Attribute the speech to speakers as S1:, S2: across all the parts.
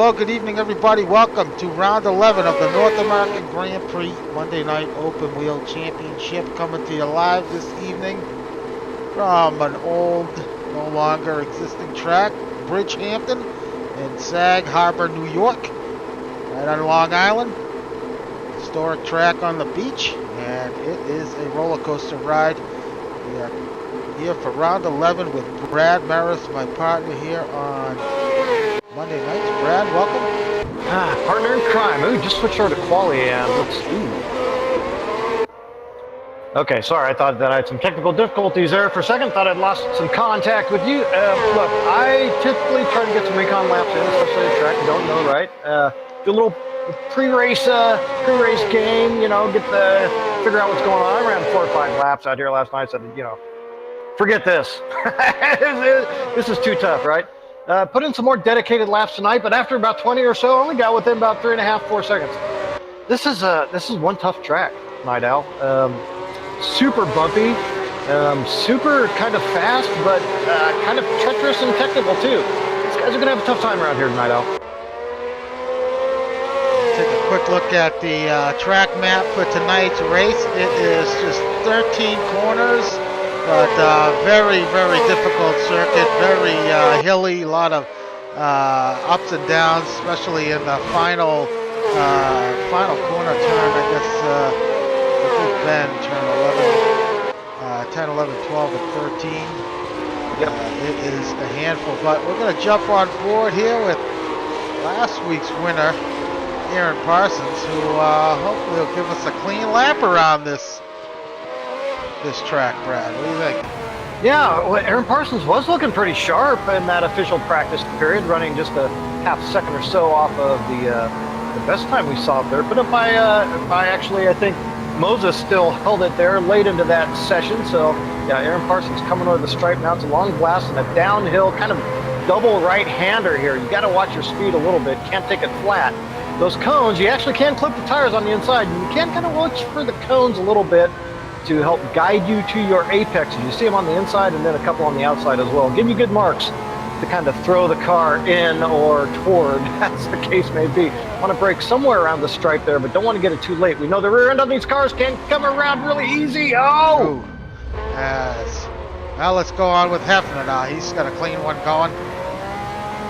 S1: Hello, good evening, everybody. Welcome to round 11 of the North American Grand Prix Monday Night Open Wheel Championship, coming to you live this evening from an old, no longer existing track, Bridgehampton in Sag Harbor, New York, right on Long Island. Historic track on the beach, and it is a roller coaster ride. We are here for round 11 with Brad Maris, my partner here on Monday nights. Brad, welcome.
S2: Partner in crime. Ooh, just switch over to quali and let's. Okay, sorry. I thought that I had some technical difficulties there for a second. Thought I'd lost some contact with you. Look, I typically try to get some recon laps in, especially at track. Don't know, right? Do a little pre-race game. You know, figure out what's going on. I ran 4 or 5 laps out here last night. Said, forget this. This is too tough, right? Put in some more dedicated laps tonight, but after about 20 or so, only got within about 3.5, 4 seconds. This is one tough track, Night Owl. Super bumpy, super kind of fast, but kind of treacherous and technical too. These guys are gonna have a tough time around here tonight, Owl.
S1: Take a quick look at the track map for tonight's race. It is just 13 corners. But very, very difficult circuit, very hilly, a lot of ups and downs, especially in the final corner turn, I guess, the big bend, turn 10, 11, 12, and 13.
S2: Yep.
S1: It is a handful, but we're going to jump on board here with last week's winner, Aaron Parsons, who hopefully will give us a clean lap around this track. Brad, what do you think?
S2: Yeah, well, Aaron Parsons was looking pretty sharp in that official practice period, running just a half second or so off of the best time we saw up there. Put up by actually, I think Moses still held it there late into that session. So yeah, Aaron Parsons coming over the stripe now. It's a long blast and a downhill kind of double right-hander here. You got to watch your speed a little bit. Can't take it flat. Those cones, you actually can clip the tires on the inside. You can kind of watch for the cones a little bit to help guide you to your apexes. You see them on the inside and then a couple on the outside as well. Give you good marks to kind of throw the car in or toward, as the case may be. Want to brake somewhere around the stripe there, but don't want to get it too late. We know the rear end on these cars can come around really easy. Oh!
S1: Yes. Now let's go on with Hefner now. He's got a clean one going.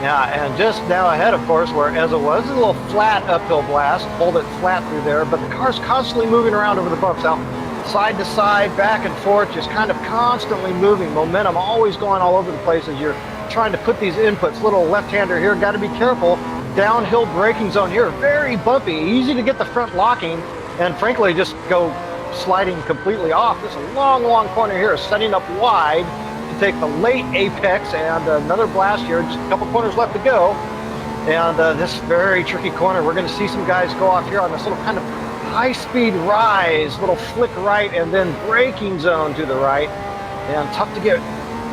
S2: Yeah, and just now ahead, of course, where as it was, a little flat uphill blast. Hold it flat through there, but the car's constantly moving around over the bumps out. Side to side, back and forth, just kind of constantly moving. Momentum always going all over the place as you're trying to put these inputs. Little left-hander here, got to be careful. Downhill braking zone here, very bumpy. Easy to get the front locking and frankly just go sliding completely off. This is a long, long corner here, setting up wide to take the late apex and another blast here. Just a couple corners left to go. And this very tricky corner, we're going to see some guys go off here on this little kind of high-speed rise, little flick right, and then braking zone to the right. And tough to get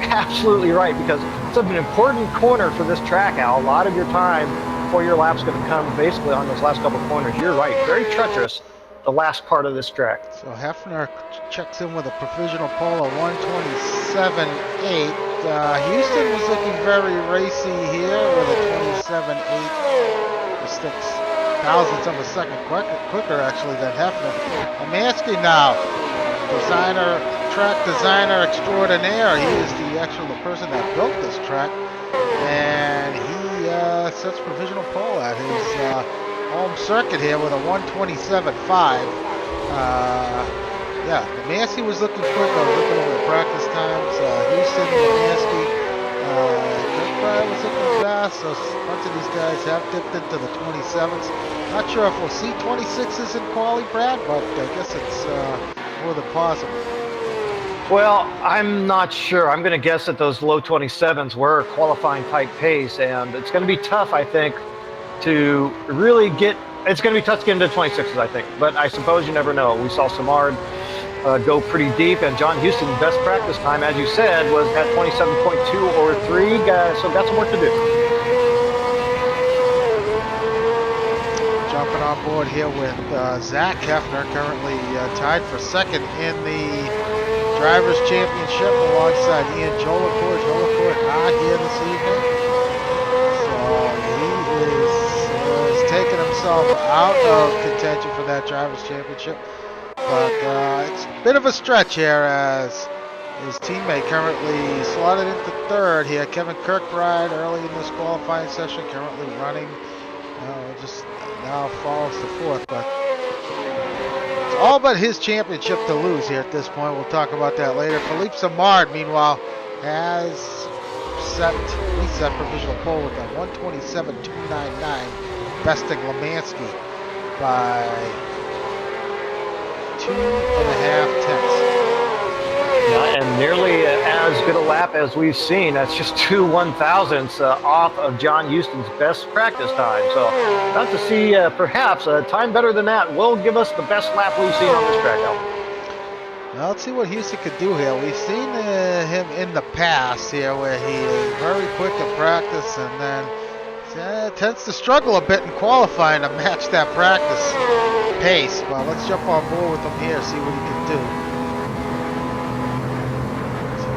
S2: absolutely right because it's an important corner for this track, Al. A lot of your time before your lap's going to come basically on those last couple corners. You're right, very treacherous, the last part of this track.
S1: So Hefner checks in with a provisional pole of 127.8. Houston was looking very racy here with a 27.8. The sticks thousandths of a second quicker actually than Hefner. Amansky now, track designer extraordinaire. He is the person that built this track, and he sets provisional pole at his home circuit here with a 127.5. Yeah, Amansky was looking quick. I was looking over the practice times. Houston, Amansky. Was looking fast, so a bunch of these guys have dipped into the 27s. Not sure if we'll see 26s in quali, Brad, but I guess it's more than possible.
S2: Well, I'm not sure. I'm going to guess that those low 27s were qualifying type pace, and it's going to be tough, I think, to really get. It's going to be tough to get into 26s, I think. But I suppose you never know. We saw Samard go pretty deep, and John Houston's best practice time, as you said, was at 27.2 or 3, so got some work to do.
S1: Jumping on board here with Zach Hefner, currently tied for second in the Drivers' Championship alongside Ian Jolicoeur. Jolicoeur not here this evening, so he is himself out of contention for that Drivers' Championship. But it's a bit of a stretch here as his teammate currently slotted into third here. Kevin Kirkbride early in this qualifying session, currently running. Just now falls to fourth, but it's all but his championship to lose here at this point. We'll talk about that later. Philippe Samard, meanwhile, has reset provisional pole with a 127.299, besting Lemansky by 2.5 tenths.
S2: Yeah, and nearly as good a lap as we've seen. That's just 2 1/1000ths off of John Houston's best practice time. So, not to see perhaps a time better than that will give us the best lap we've seen on this track.
S1: Now, let's see what Houston could do here. We've seen him in the past here where he is very quick at practice and then tends to struggle a bit in qualifying to match that practice pace. But let's jump on board with him here, see what he can do.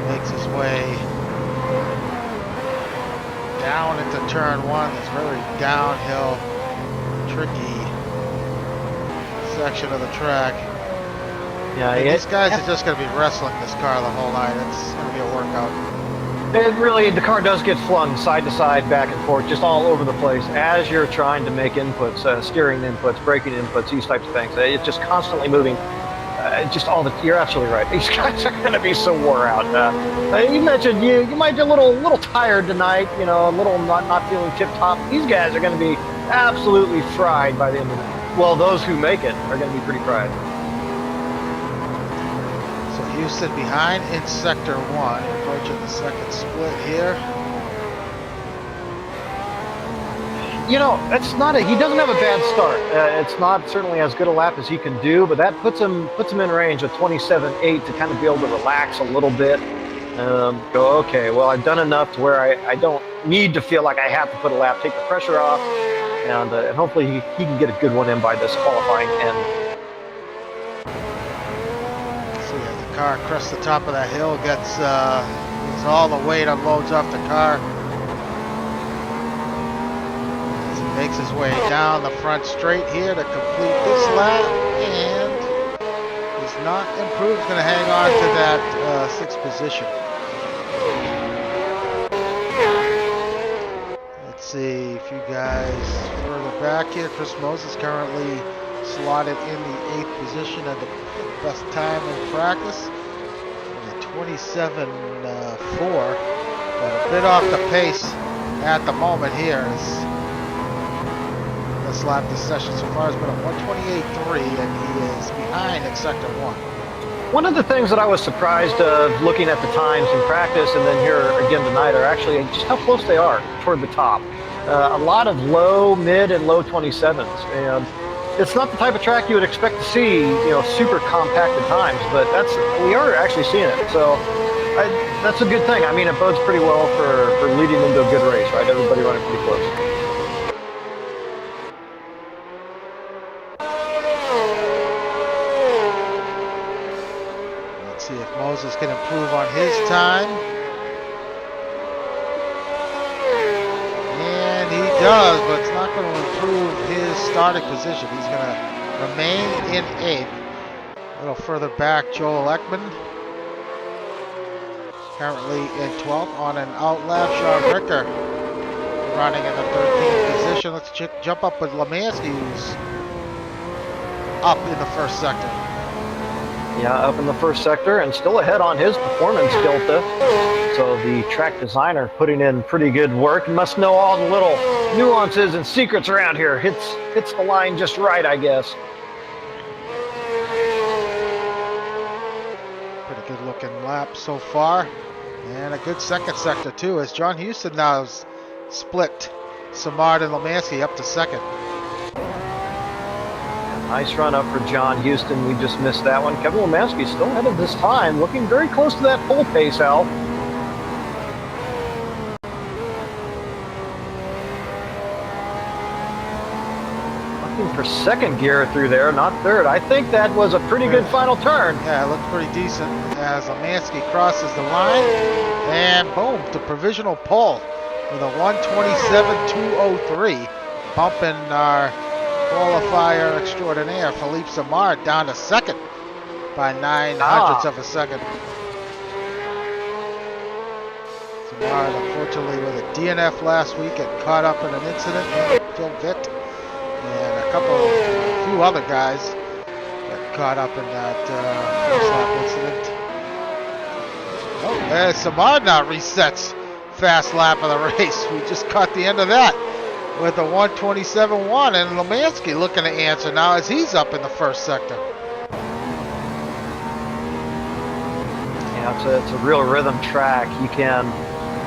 S1: Makes his way down into turn one. It's very downhill, tricky section of the track.
S2: Yeah,
S1: these guys are just going to be wrestling this car the whole night. It's going to be a workout.
S2: The car does get flung side to side, back and forth, just all over the place as you're trying to make inputs, steering inputs, braking inputs, these types of things. It's just constantly moving. You're absolutely right. These guys are going to be so wore out. You mentioned you might be a little tired tonight, a little not feeling tip top. These guys are going to be absolutely fried by the end of the night. Well, those who make it are going to be pretty fried.
S1: So Houston behind in sector one, approaching the second split here.
S2: He doesn't have a bad start. It's not certainly as good a lap as he can do, but that puts him in range of 27.8 to kind of be able to relax a little bit. Go, okay, well, I've done enough to where I don't need to feel like I have to put a lap, take the pressure off, and hopefully he can get a good one in by this qualifying end.
S1: So yeah, the car crests the top of that hill, gets all the weight unloads off the car. Makes his way down the front straight here to complete this lap, and is not improved. Going to hang on to that sixth position. Let's see a few guys further back here. Chris Moses currently slotted in the 8th position at the best time in practice. 27.4, but a bit off the pace at the moment here. This lap this session so far has been a 128.3, and he is behind in sector one.
S2: One of the things that I was surprised of looking at the times in practice and then here again tonight are actually just how close they are toward the top. A lot of low, mid, and low 27s, and it's not the type of track you would expect to see, super compacted times, but we are actually seeing it. So that's a good thing. I mean, it bodes pretty well for leading into a good race, right? Everybody running pretty close.
S1: See if Moses can improve on his time. And he does, but it's not going to improve his starting position. He's going to remain in 8th. A little further back, Joel Ekman. Currently in 12th on an outlap. Sean Ricker running in the 13th position. Let's jump up with Lemansky, who's up in the first sector.
S2: Yeah, up in the first sector and still ahead on his performance delta. So the track designer putting in pretty good work and must know all the little nuances and secrets around here. Hits the line just right, I guess.
S1: Pretty good looking lap so far. And a good second sector too, as John Houston now has split Samard and Lemansky up to second.
S2: Nice run up for John Houston. We just missed that one. Kevin Lemansky still ahead of this time, looking very close to that pole pace, Al. Looking for second gear through there, not third. I think that was a pretty good final turn.
S1: Yeah, it looked pretty decent as Lemansky crosses the line. And boom, to provisional pole with a 127.203, bumping our qualifier extraordinaire, Philippe Samard, down to second by 9/100ths of a second. Samard, unfortunately, with a DNF last week, got caught up in an incident. Phil Vitt and a few other guys got caught up in that first lap incident. Oh, there's Samard now resets fast lap of the race. We just caught the end of that with a 1:27.1, and Lemansky looking to answer now as he's up in the first sector.
S2: Yeah, it's a real rhythm track. You can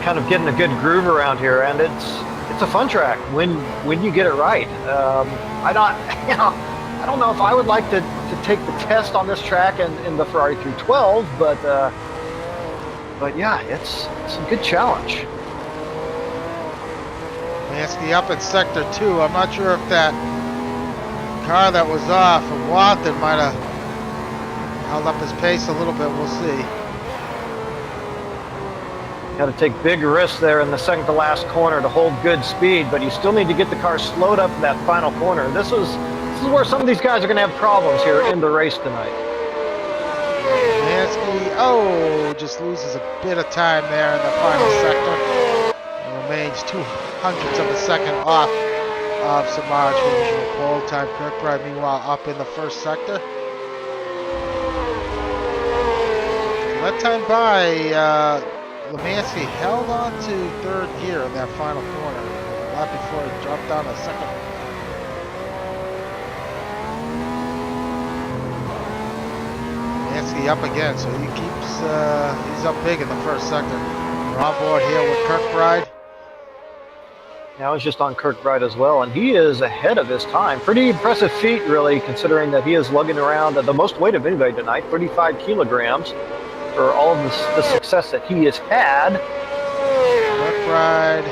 S2: kind of get in a good groove around here, and it's a fun track when you get it right. I don't know if I would like to take the test on this track in the Ferrari 312, but yeah, it's a good challenge.
S1: Lemansky up in sector 2. I'm not sure if that car that was off from Watson might have held up his pace a little bit. We'll see.
S2: Got to take big risks there in the second to last corner to hold good speed, but you still need to get the car slowed up in that final corner. This is where some of these guys are going to have problems here in the race tonight.
S1: Lemansky, just loses a bit of time there in the final sector. And remains 2/100ths of a second off of Samard's provisional pole time. Kirkbride, meanwhile, up in the first sector. That time by, Lemansky held on to third gear in that final corner. A lot before he dropped down to second. Lemansky up again, so he keeps, he's up big in the first sector. We're on board here with Kirkbride.
S2: Yeah, I was just on Kirkbride as well, and he is ahead of his time. Pretty impressive feat, really, considering that he is lugging around the most weight of anybody tonight, 35 kilograms, for all of the success that he has had.
S1: Kirkbride,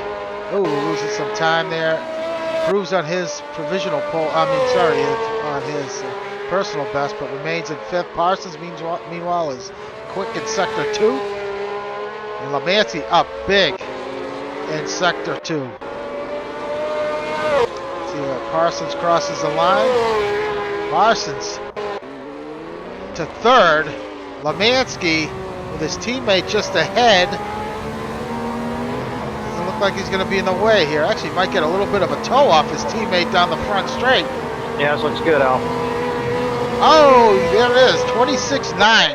S1: losing some time there. Proves on his provisional pole, on his personal best, but remains in fifth. Parsons, meanwhile, is quick in sector 2. And Lemansky up big in sector 2. See where Parsons crosses the line. Parsons to third. Lemansky with his teammate just ahead. Doesn't look like he's going to be in the way here. Actually, might get a little bit of a toe off his teammate down the front straight.
S2: Yeah, this looks good, Al.
S1: Oh, there it is, 26.9.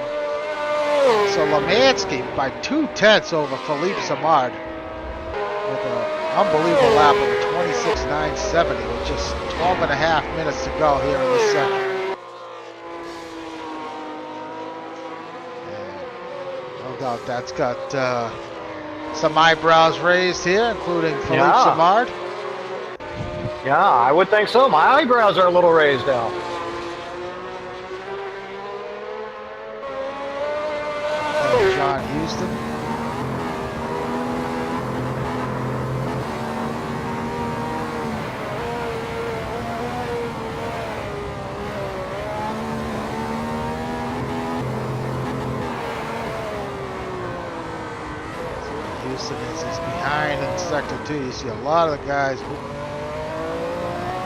S1: So Lemansky by 2/10 over Philippe Samard with an unbelievable lap of a 26.970 with just 12.5 minutes to go here in this second. No doubt that's got some eyebrows raised here, including Philippe Samard.
S2: Yeah, I would think so. My eyebrows are a little raised now.
S1: John Houston. Houston is behind in sector 2. You see a lot of the guys.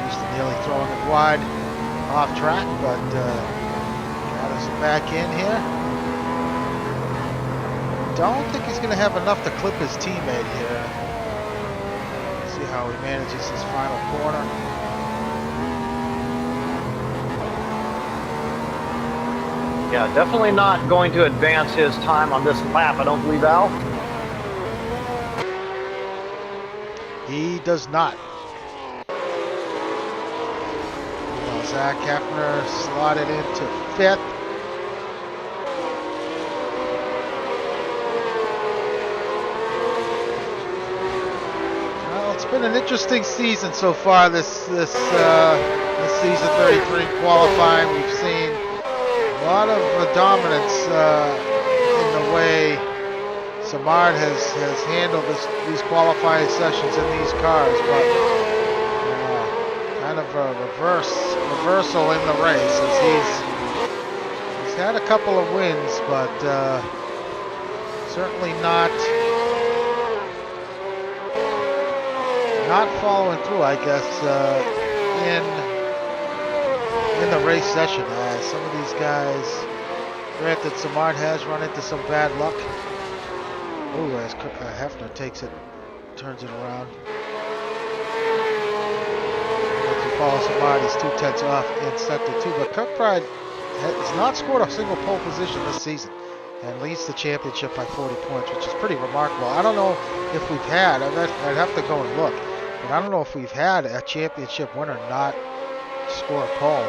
S1: Houston nearly throwing it wide off track, but got us back in here. Don't think he's going to have enough to clip his teammate here. See how he manages his final corner.
S2: Yeah, definitely not going to advance his time on this lap, I don't believe, Al.
S1: He does not. Well, Zach Heffner slotted into fifth. Well, it's been an interesting season so far. This season 33 qualifying, we've seen a lot of dominance in the way Samard has handled these qualifying sessions in these cars, but kind of a reversal in the race as he's had a couple of wins, but certainly not following through, I guess, in race session. Some of these guys, granted, Samard has run into some bad luck. Oh, as Hefner takes it, turns it around. As he follows Samard, he's 2/10 off in sector 2. But Kirkbride has not scored a single pole position this season and leads the championship by 40 points, which is pretty remarkable. I don't know if we've had, I'd have to go and look, but I don't know if we've had a championship winner not score a pole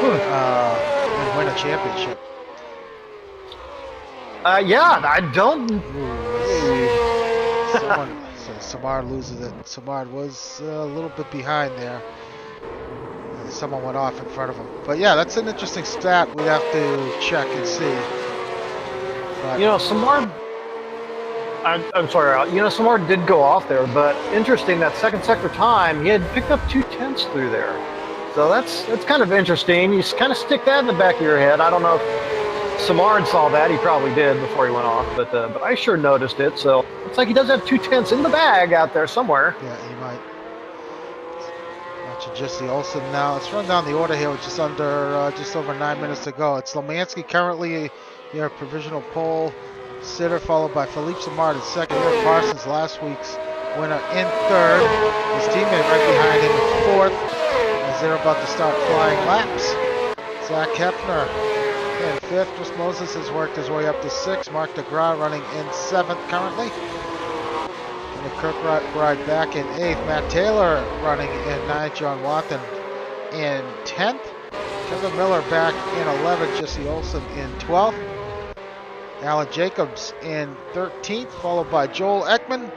S1: and win a championship.
S2: Yeah, I don't.
S1: So Samard loses it. Samard was a little bit behind there. Someone went off in front of him. But yeah, that's an interesting stat we'd have to check and see. But,
S2: You know, Samard. I'm sorry, Samard did go off there, but interesting that second sector time, he had picked up 2/10 through there. So that's kind of interesting. You kind of stick that in the back of your head. I don't know if Samard saw that. He probably did before he went off, but I sure noticed it. So it's like he does have 2/10 in the bag out there somewhere.
S1: yeah, he might. Watching Jesse Olsen now. Let's run down the order here with just over 9 minutes to go. It's Lemansky currently your provisional pole sitter, followed by Philippe Samard in second. Eric Parsons, last week's winner, in third. His teammate right behind him in fourth as they're about to start flying laps. Zach Hefner in fifth. Chris Moses has worked his way up to sixth. Mark DeGras running in seventh currently. And the Kirkbride back in eighth. Matt Taylor running in ninth. John Watson in 10th. Kevin Miller back in 11th. Jesse Olsen in 12th. Alan Jacobs in 13th, followed by Joel Ekman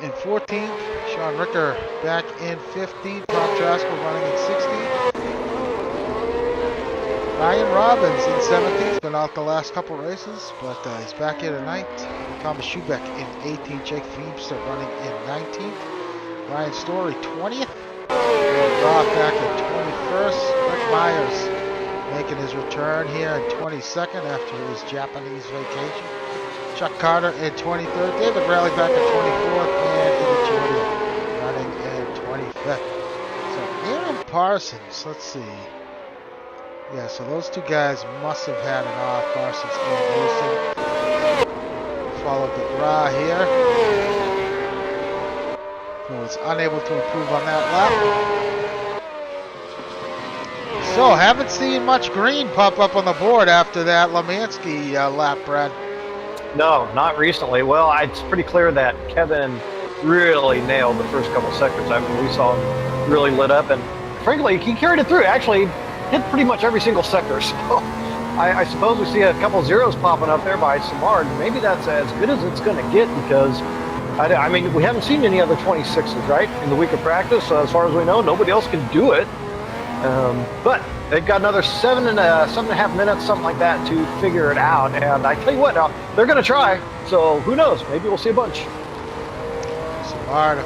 S1: in 14th. Sean Ricker back in 15th. Tom Traskell running in 16th. Ryan Robbins in 17th, been out the last couple races, but he's back in tonight. Thomas Schubeck in 18th. Jake Feemster running in 19th. Ryan Story 20th. Roth back in 21st. Rick Myers making his return here in 22nd after his Japanese vacation. Chuck Carter in 23rd. David Raleigh back in 24th. And Eddie Jordan running in 25th. So Aaron Parsons, let's see. Yeah, so those two guys must have had an off. Parsons and Wilson. Followed DeGras here, who was unable to improve on that lap. So, haven't seen much green pop up on the board after that Lemansky lap, Brad.
S2: No, not recently. Well, it's pretty clear that Kevin really nailed the first couple sectors. I mean, we saw him really lit up, and frankly, he carried it through. Actually, hit pretty much every single sector. So I suppose we see a couple zeros popping up there by Samard. Maybe that's as good as it's going to get because, I mean, we haven't seen any other 26s, right, in the week of practice. As far as we know, nobody else can do it. But they've got another 7.5 minutes, something like that, to figure it out. And I tell you what, now they're going to try. So who knows? Maybe we'll see a bunch.
S1: Samard,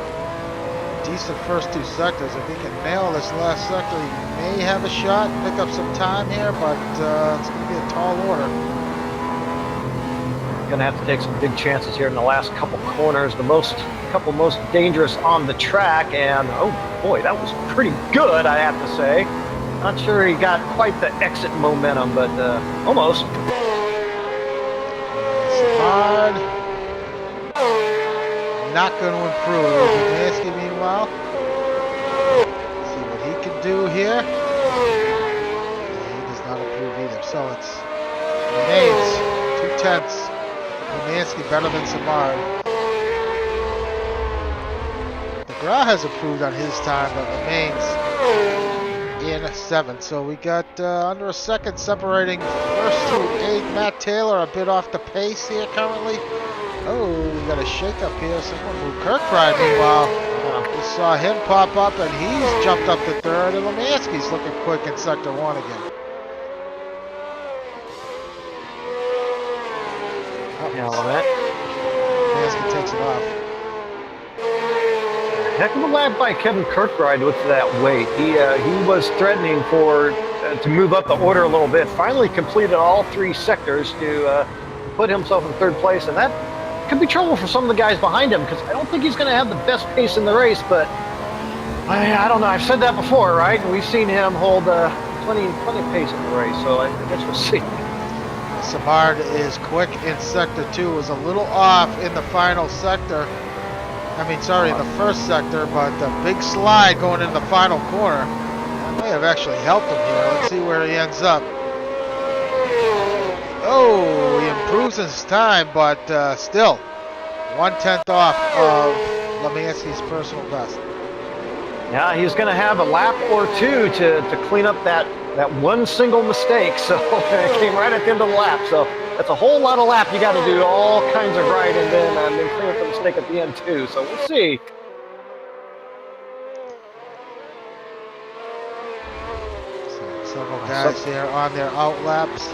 S1: decent first two sectors. If he can nail this last sector, he may have a shot, pick up some time here, but it's going to be a tall order.
S2: Going to have to take some big chances here in the last couple corners, the couple most dangerous on the track, and oh boy, that was pretty good, I have to say. Not sure he got quite the exit momentum, but almost.
S1: Samard, not going to improve. Lemansky, meanwhile, see what he can do here. He does not improve either. So it's remains 2/10. Lemansky better than Samard. DeGras has improved on his time, but remains in 7th. So we got under a second separating first to 8. Matt Taylor a bit off the pace here currently. Oh, we got a shake-up here. Someone moved. Kirkbride, meanwhile, we saw him pop up, and he's jumped up to 3rd, and Lemansky's looking quick in sector 1 again.
S2: Yeah,
S1: Lemansky takes it off.
S2: Heck of a lap by Kevin Kirkbride with that weight. He was threatening to move up the order a little bit. Finally completed all 3 sectors to put himself in 3rd place, and that could be trouble for some of the guys behind him because I don't think he's going to have the best pace in the race. But I don't know. I've said that before, right? And we've seen him hold plenty of pace in the race, so I guess we'll see.
S1: Samard is quick in sector 2, was a little off in the final sector. I mean, sorry, in the first sector, but the big slide going in the final corner, that may have actually helped him here. Let's see where he ends up. Oh, he improves his time, but still, 1/10 off of Lemansky's personal best.
S2: Yeah, he's going to have a lap or two to clean up that one single mistake. So it came right at the end of the lap. So that's a whole lot of lap you got to do all kinds of right, and then clean up the mistake at the end too. So we'll see.
S1: So several guys here on their out laps.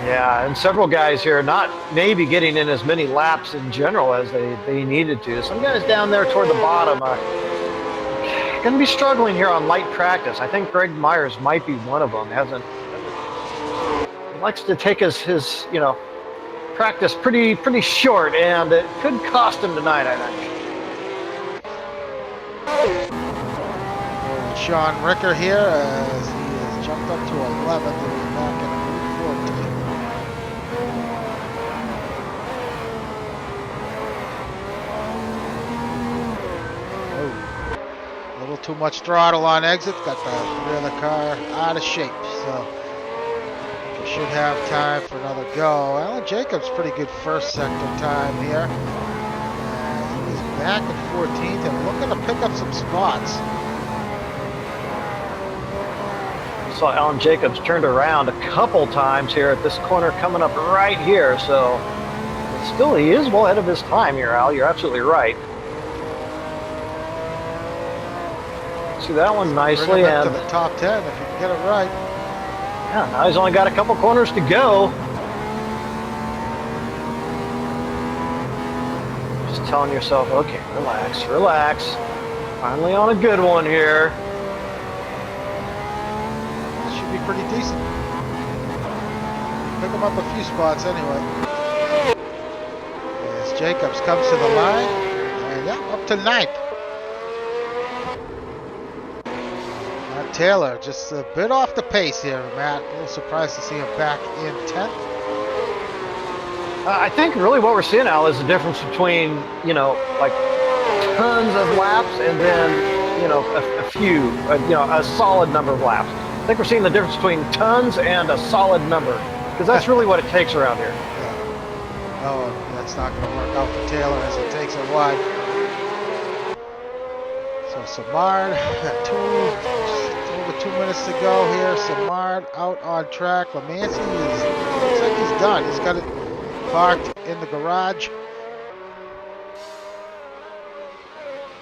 S2: Yeah, and several guys here not maybe getting in as many laps in general as they needed to. Some guys down there toward the bottom are going to be struggling here on light practice. I think Greg Myers might be one of them. He likes to take his practice pretty short, and it could cost him tonight, I think.
S1: Sean Ricker here as he has jumped up to 11th and he's back in 14th. A little too much throttle on exit, got the rear of the car out of shape, so we should have time for another go. Alan Jacobs, pretty good first sector time here. He's back in 14th and looking to pick up some spots.
S2: Saw Alan Jacobs turned around a couple times here at this corner coming up right here, so still he is well ahead of his time here, Al. You're absolutely right. See that one nicely,
S1: and to the top 10 if you can get it right.
S2: Yeah, now he's only got a couple corners to go. Just telling yourself, okay, relax. Finally on a good one here.
S1: That should be pretty decent. Pick him up a few spots anyway. As Jacobs comes to the line, and yeah, up to 9th. Taylor just a bit off the pace here, Matt. A little surprised to see him back in 10th.
S2: I think really what we're seeing, Al, is the difference between, like tons of laps and then, a few, a solid number of laps. I think we're seeing the difference between tons and a solid number, because that's really what it takes around here.
S1: Yeah. Oh, that's not going to work out for Taylor as he takes it wide. So Samard, over 2 minutes to go here. Samard out on track. Lemansky looks like he's done. He's got it parked in the garage.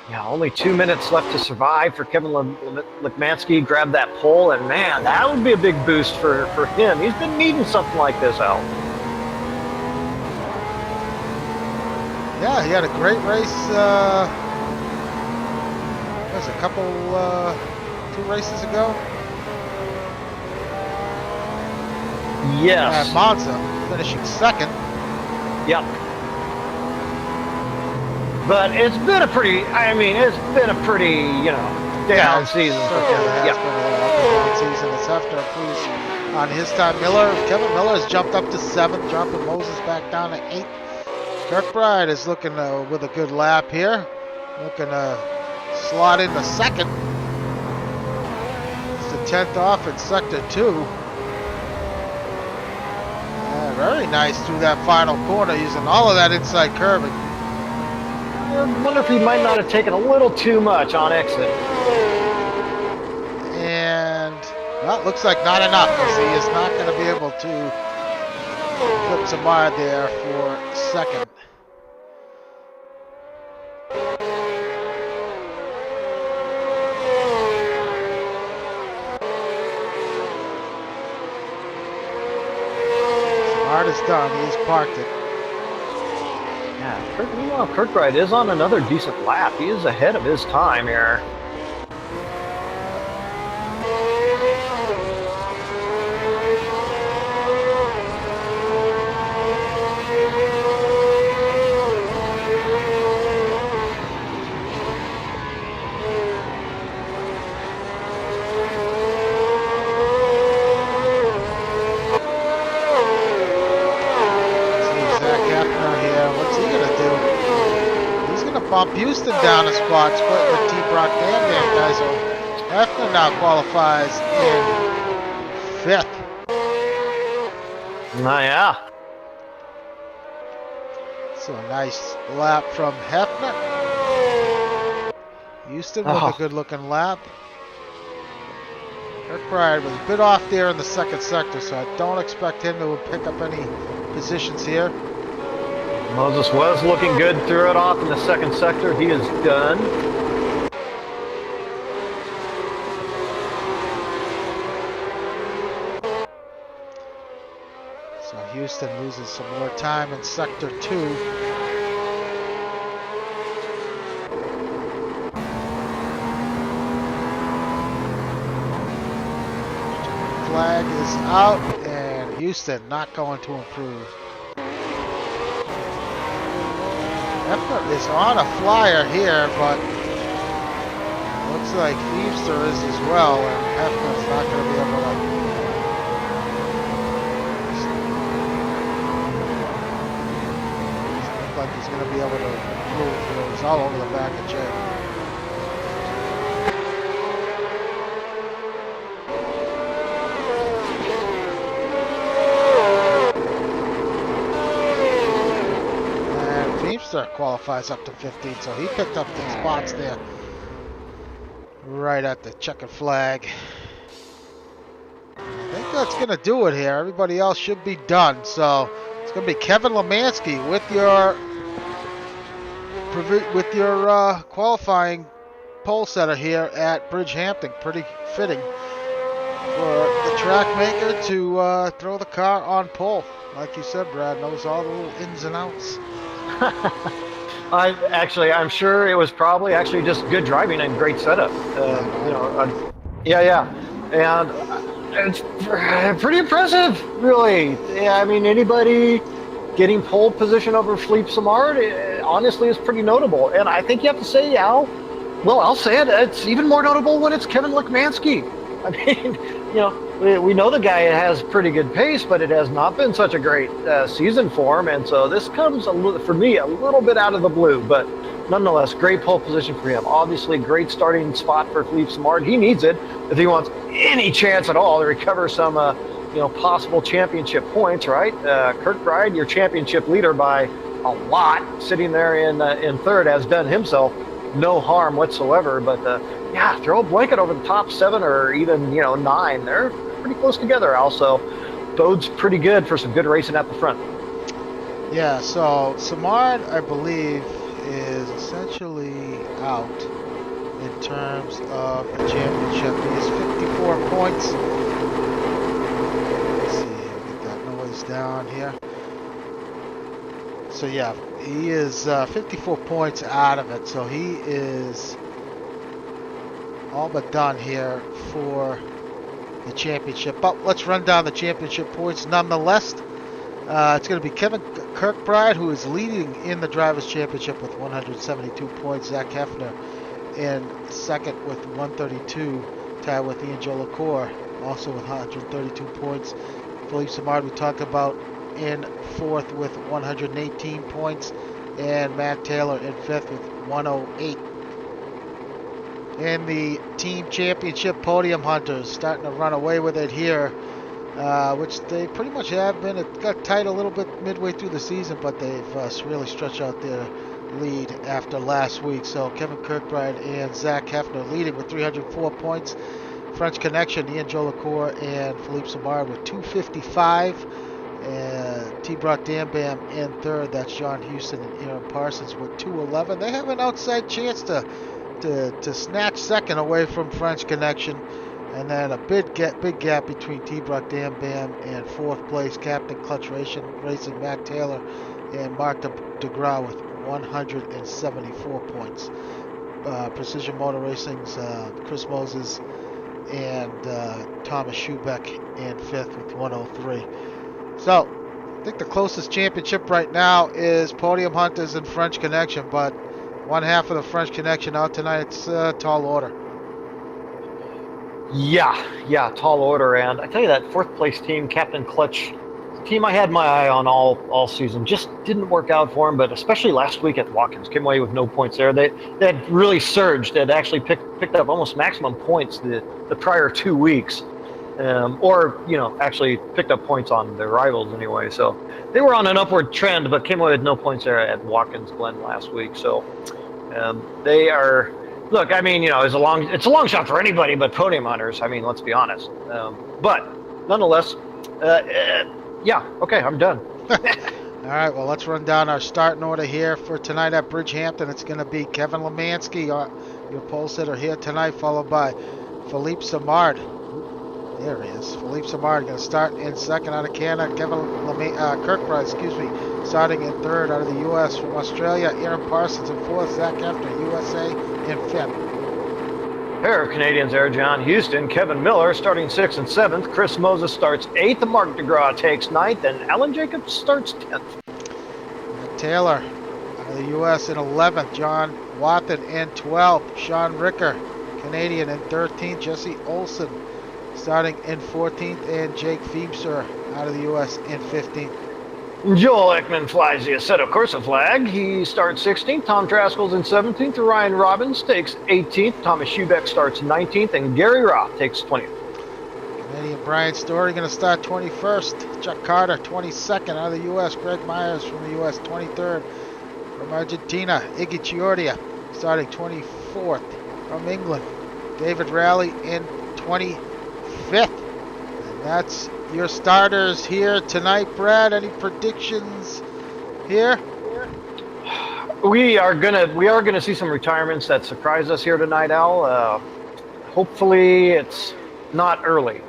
S2: Yeah, only 2 minutes left to survive for Kevin Lemansky. Grab that pole, and man, that would be a big boost for him. He's been needing something like this, Al.
S1: Yeah, he had a great race. There's a couple, 2 races ago.
S2: Yes.
S1: At Monza, finishing 2nd.
S2: Yep. But it's been a pretty, down season for him.
S1: Yeah, it's been a little up and down season. It's after a cruise on his time. Kevin Miller has jumped up to 7th, dropping Moses back down to 8th. Kirkbride is looking with a good lap here. Looking to slot into 2nd. It's the 10th off in sector 2. Yeah, very nice through that final corner, using all of that inside curving.
S2: I wonder if he might not have taken a little too much on exit.
S1: And, well, it looks like not enough, because he is not going to be able to flip Samard there for 2nd. Samard is done. He's parked it.
S2: Yeah, meanwhile, Kirkbride is on another decent lap. He is ahead of his time here.
S1: bump Houston down a spot, splitting the T-Brock Dam guys. So Hefner now qualifies in 5th.
S2: Yeah.
S1: So a nice lap from Hefner. Houston with a good-looking lap. Kirkbride was a bit off there in the second sector, so I don't expect him to pick up any positions here.
S2: Moses was looking good, threw it off in the second sector. He is done.
S1: So Houston loses some more time in sector 2. Flag is out, and Houston not going to improve. Hefner is on a flyer here, but looks like Feebster is as well, and Hefner's not going to be able to. Looks like he's going to be able to improve. He's all over the back of Jay. Qualifies up to 15, so he picked up the spots there right at the checkered flag. I think that's going to do it here. Everybody else should be done. So it's going to be Kevin Lemansky with your qualifying pole setter here at Bridgehampton. Pretty fitting for the track maker to throw the car on pole. Like you said, Brad knows all the little ins and outs.
S2: I'm sure it was probably actually just good driving and great setup. Yeah, and it's pretty impressive, really. Yeah, I mean, anybody getting pole position over Philippe Samard, honestly, is pretty notable. And I think you have to say, Al, well, I'll say it, it's even more notable when it's Kevin Lemansky. I mean, we know the guy has pretty good pace, but it has not been such a great season for him, and so this comes for me a little bit out of the blue, but nonetheless, great pole position for him. Obviously, great starting spot for Philippe Samard. He needs it if he wants any chance at all to recover some, possible championship points. Right, Kirkbride, your championship leader by a lot, sitting there in third, has done himself no harm whatsoever, but. Yeah, throw a blanket over the top 7 or even, 9. They're pretty close together also. Bodes pretty good for some good racing at the front.
S1: Yeah, so Samard, I believe, is essentially out in terms of the championship. He has 54 points. Let's see, get that noise down here. So yeah, he is 54 points out of it, so he is all but done here for the championship. But let's run down the championship points nonetheless. It's going to be Kevin Kirkbride, who is leading in the Drivers' Championship with 172 points. Zach Hefner in second with 132, tied with Ian Jolicoeur, also with 132 points. Philippe Samard, we talked about, in fourth with 118 points, and Matt Taylor in fifth with 108. In the team championship, Podium Hunters starting to run away with it here, which they pretty much have been. It got tight a little bit midway through the season, but they've really stretched out their lead after last week. So Kevin Kirkbride and Zach Hefner leading with 304 points. French Connection, Ian Jolicoeur and Philippe Samard with 255. T-Brock Dam Bam in third. That's John Houston and Aaron Parsons with 211. They have an outside chance to snatch second away from French Connection, and then a big gap between T-Brock Dam Bam and fourth place Captain Clutch Racing Matt Taylor and Mark DeGraw with 174 points. Precision Motor Racing's Chris Moses and Thomas Schubeck in fifth with 103. So I think the closest championship right now is Podium Hunters and French Connection, but one half of the French Connection out tonight. It's tall order. Yeah,
S2: tall order. And I tell you, that fourth place team, Captain Clutch team I had my eye on all season. Just didn't work out for him, but especially last week at Watkins, came away with no points there. They had really surged. They'd actually picked up almost maximum points the prior 2 weeks, or actually picked up points on their rivals anyway. So they were on an upward trend, but came away with no points there at Watkins Glen last week. So they are. Look, I mean, it's a long shot for anybody but podium hunters. I mean, let's be honest. But nonetheless, yeah, okay, I'm done.
S1: All right, well, let's run down our starting order here for tonight at Bridgehampton. It's going to be Kevin Lemansky, your pole sitter here tonight, followed by Philippe Samard. There he is. Philippe Samard going to start in second out of Canada. Kirkbride, starting in third out of the U.S. From Australia. Aaron Parsons in fourth. Zach Hefner, USA, in fifth.
S2: Pair of Canadians there, John Houston, Kevin Miller starting 6th and 7th. Chris Moses starts 8th. Mark DeGraw takes 9th. And Alan Jacobs starts 10th.
S1: Taylor out of the U.S. in 11th. John Watson in 12th. Sean Ricker, Canadian, in 13th. Jesse Olsen starting in 14th. And Jake Feebser out of the U.S. in 15th.
S2: Joel Ekman flies the Assetto Corsa flag. He starts 16th. Tom Traskell's in 17th. Ryan Robbins takes 18th. Thomas Schubeck starts 19th. And Gary Roth takes 20th.
S1: Canadian Brian Story going to start 21st. Chuck Carter 22nd out of the U.S. Greg Myers from the U.S. 23rd. From Argentina, Iggy Chiordia starting 24th. From England, David Rowley in 25th. And that's your starters here tonight. Brad, any predictions here?
S2: We are gonna see some retirements that surprise us here tonight, Al. Hopefully it's not early.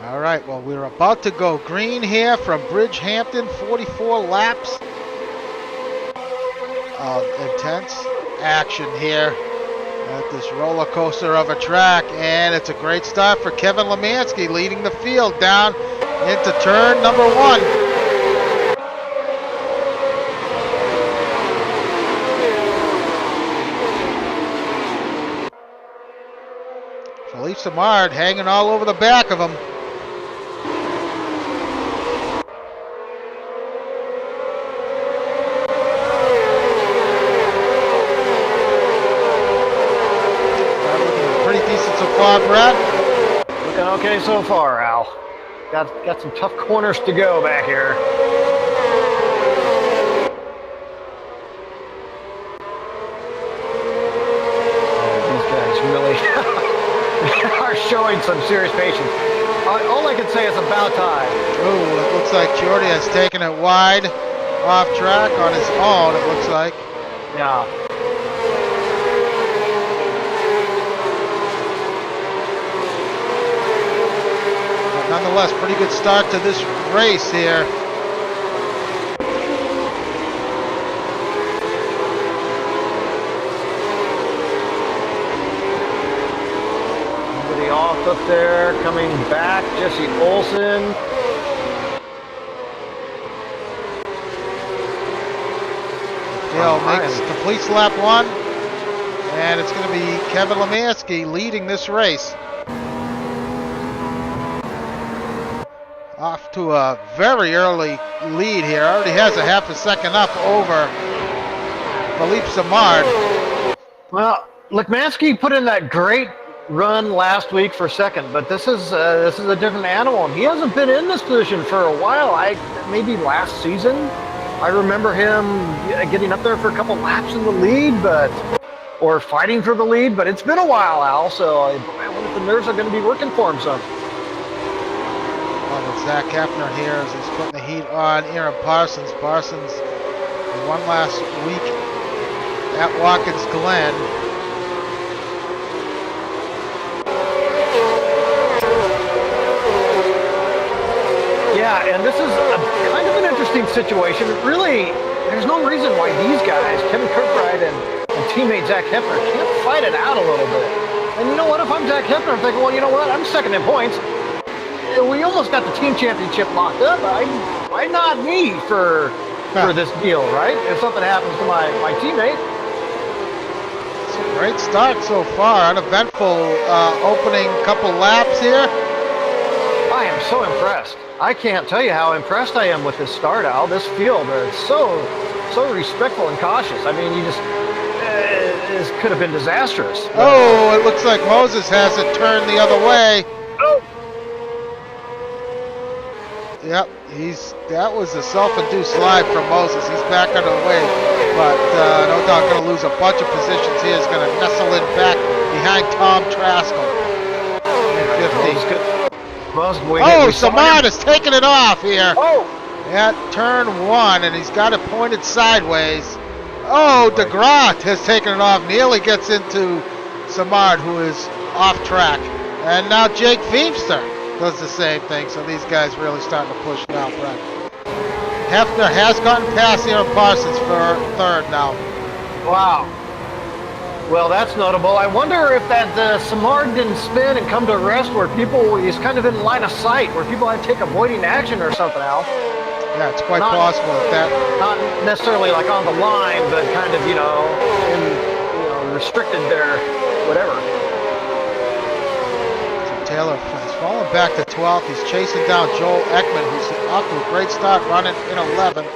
S1: All right, well, we're about to go green here from Bridgehampton. 44 laps of intense action here at this roller coaster of a track, and it's a great start for Kevin Lemansky, leading the field down into turn number 1. Philippe Samard hanging all over the back of him. Brad?
S2: Looking okay so far, Al. Got some tough corners to go back here. These guys really are showing some serious patience. All I can say is about time.
S1: Oh, it looks like Chiordia has taken it wide off track on his own, it looks like.
S2: Yeah.
S1: Nonetheless, pretty good start to this race here.
S2: Somebody off up there, coming back, Jesse Olsen.
S1: Completes lap 1, and it's going to be Kevin Lemansky leading this race. Off to a very early lead here. Already has a half a second up over Philippe Samard.
S2: Well, Lemansky put in that great run last week for second, but this is a different animal, and he hasn't been in this position for a while. Maybe last season, I remember him getting up there for a couple laps in the lead, or fighting for the lead. But it's been a while, Al. So I wonder if the nerves are going to be working for him some.
S1: Zach Hefner here as he's putting the heat on Aaron Parsons. Parsons won last week at Watkins Glen.
S2: Yeah, and this is kind of an interesting situation. Really, there's no reason why these guys, Kevin Kirkbride and teammate Zach Hefner, can't fight it out a little bit. And you know what? If I'm Zach Hefner, I'm thinking, well, you know what? I'm second in points. We almost got the team championship locked up. Why not me for this deal, right? If something happens to my teammate.
S1: It's a great start so far. Uneventful opening couple laps here.
S2: I am so impressed. I can't tell you how impressed I am with this start, Al. This field is so respectful and cautious. I mean, you just this could have been disastrous.
S1: Oh, it looks like Moses has it turned the other way.
S2: Oh.
S1: Yep, that was a self-induced slide from Moses. He's back under the way, but no doubt going to lose a bunch of positions here. He's going to nestle in back behind Tom Traskell. 50. Oh, Samard is taking it off here.
S2: Oh!
S1: At turn 1, and he's got it pointed sideways. Oh, DeGraat has taken it off. Nearly gets into Samard, who is off track. And now Jake Feemster does the same thing, so these guys really starting to push now, Brett. Hefner has gotten past Aaron Parsons for third now.
S2: Wow. Well, that's notable. I wonder if that Samard didn't spin and come to a rest where he's kind of in line of sight, where people had to take avoiding action or something, Al.
S1: Yeah, it's quite possible that.
S2: Not necessarily like on the line, but kind of, restricted there, whatever.
S1: So Taylor has fallen back to 12th. He's chasing down Joel Ekman, who's off to a great start running in 11th.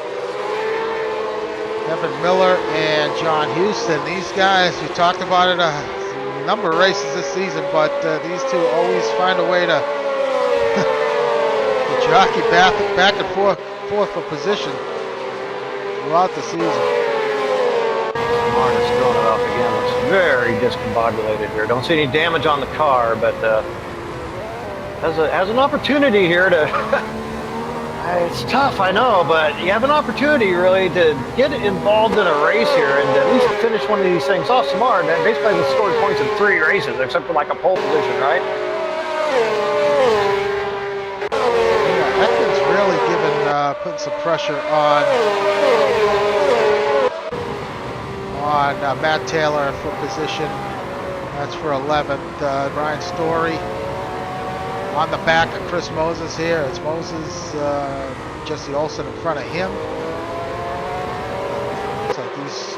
S1: Kevin Miller and John Houston. These guys, we talked about it a number of races this season, but these two always find a way to jockey back and forth for position throughout the season.
S2: Martin's throwing it off again. Looks very discombobulated here. Don't see any damage on the car, but has an opportunity here to. It's tough, I know, but you have an opportunity really to get involved in a race here and at least finish one of these things off. Samard, man, basically has scored points in 3 races, except for like a pole position, right?
S1: Yeah, Ekman's really putting some pressure on Matt Taylor for position. That's for 11th. Ryan Story on the back of Chris Moses here. It's Moses, Jesse Olsen in front of him. Looks like these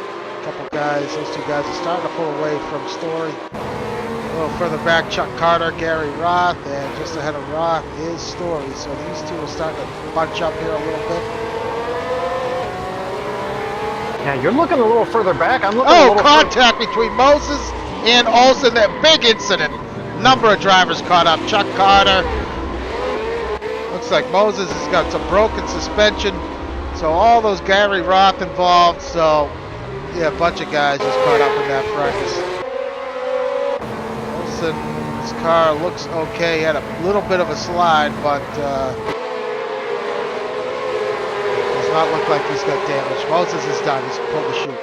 S1: those two guys are starting to pull away from Story. A little further back, Chuck Carter, Gary Roth, and just ahead of Roth is Story. So these two are starting to bunch up here a little bit.
S2: Yeah, you're looking a little further back. I'm looking a little
S1: contact between Moses and Olsen. That big incident. Number of drivers caught up. Chuck Carter. Looks like Moses has got some broken suspension. So all those Gary Roth involved. So yeah, a bunch of guys just caught up in that fracas. Olsen's car looks okay. He had a little bit of a slide, but does not look like he's got damage. Moses is done. He's pulled the chute.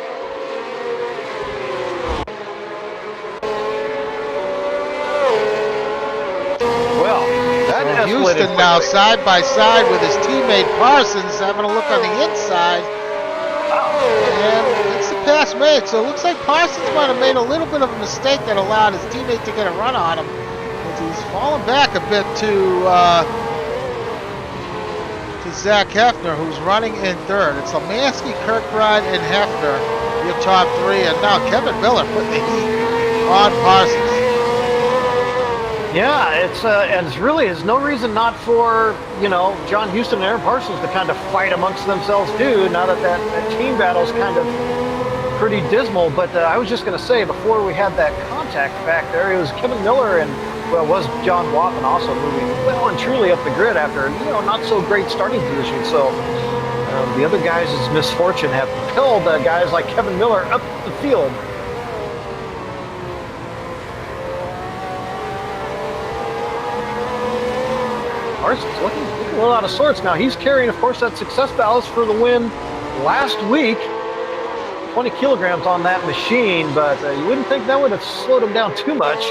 S1: Houston now side by side with his teammate Parsons, having a look on the inside. And it's the pass made, so it looks like Parsons might have made a little bit of a mistake that allowed his teammate to get a run on him. He's fallen back a bit to Zach Hefner, who's running in third. It's Lemansky, Kirkbride, and Hefner, your top 3, and now Kevin Miller putting the heat on Parsons.
S2: Yeah, it's really is no reason not for, John Houston and Aaron Parsons to kind of fight amongst themselves too, now that team battle's kind of pretty dismal. But I was just going to say, before we had that contact back there, it was Kevin Miller and, well, was John Watman also moving well and truly up the grid after, not so great starting position. So the other guys' misfortune have propelled guys like Kevin Miller up the field. Parsons looking a little out of sorts now. He's carrying, of course, that success ballast for the win last week. 20 kilograms on that machine, but you wouldn't think that would have slowed him down too much.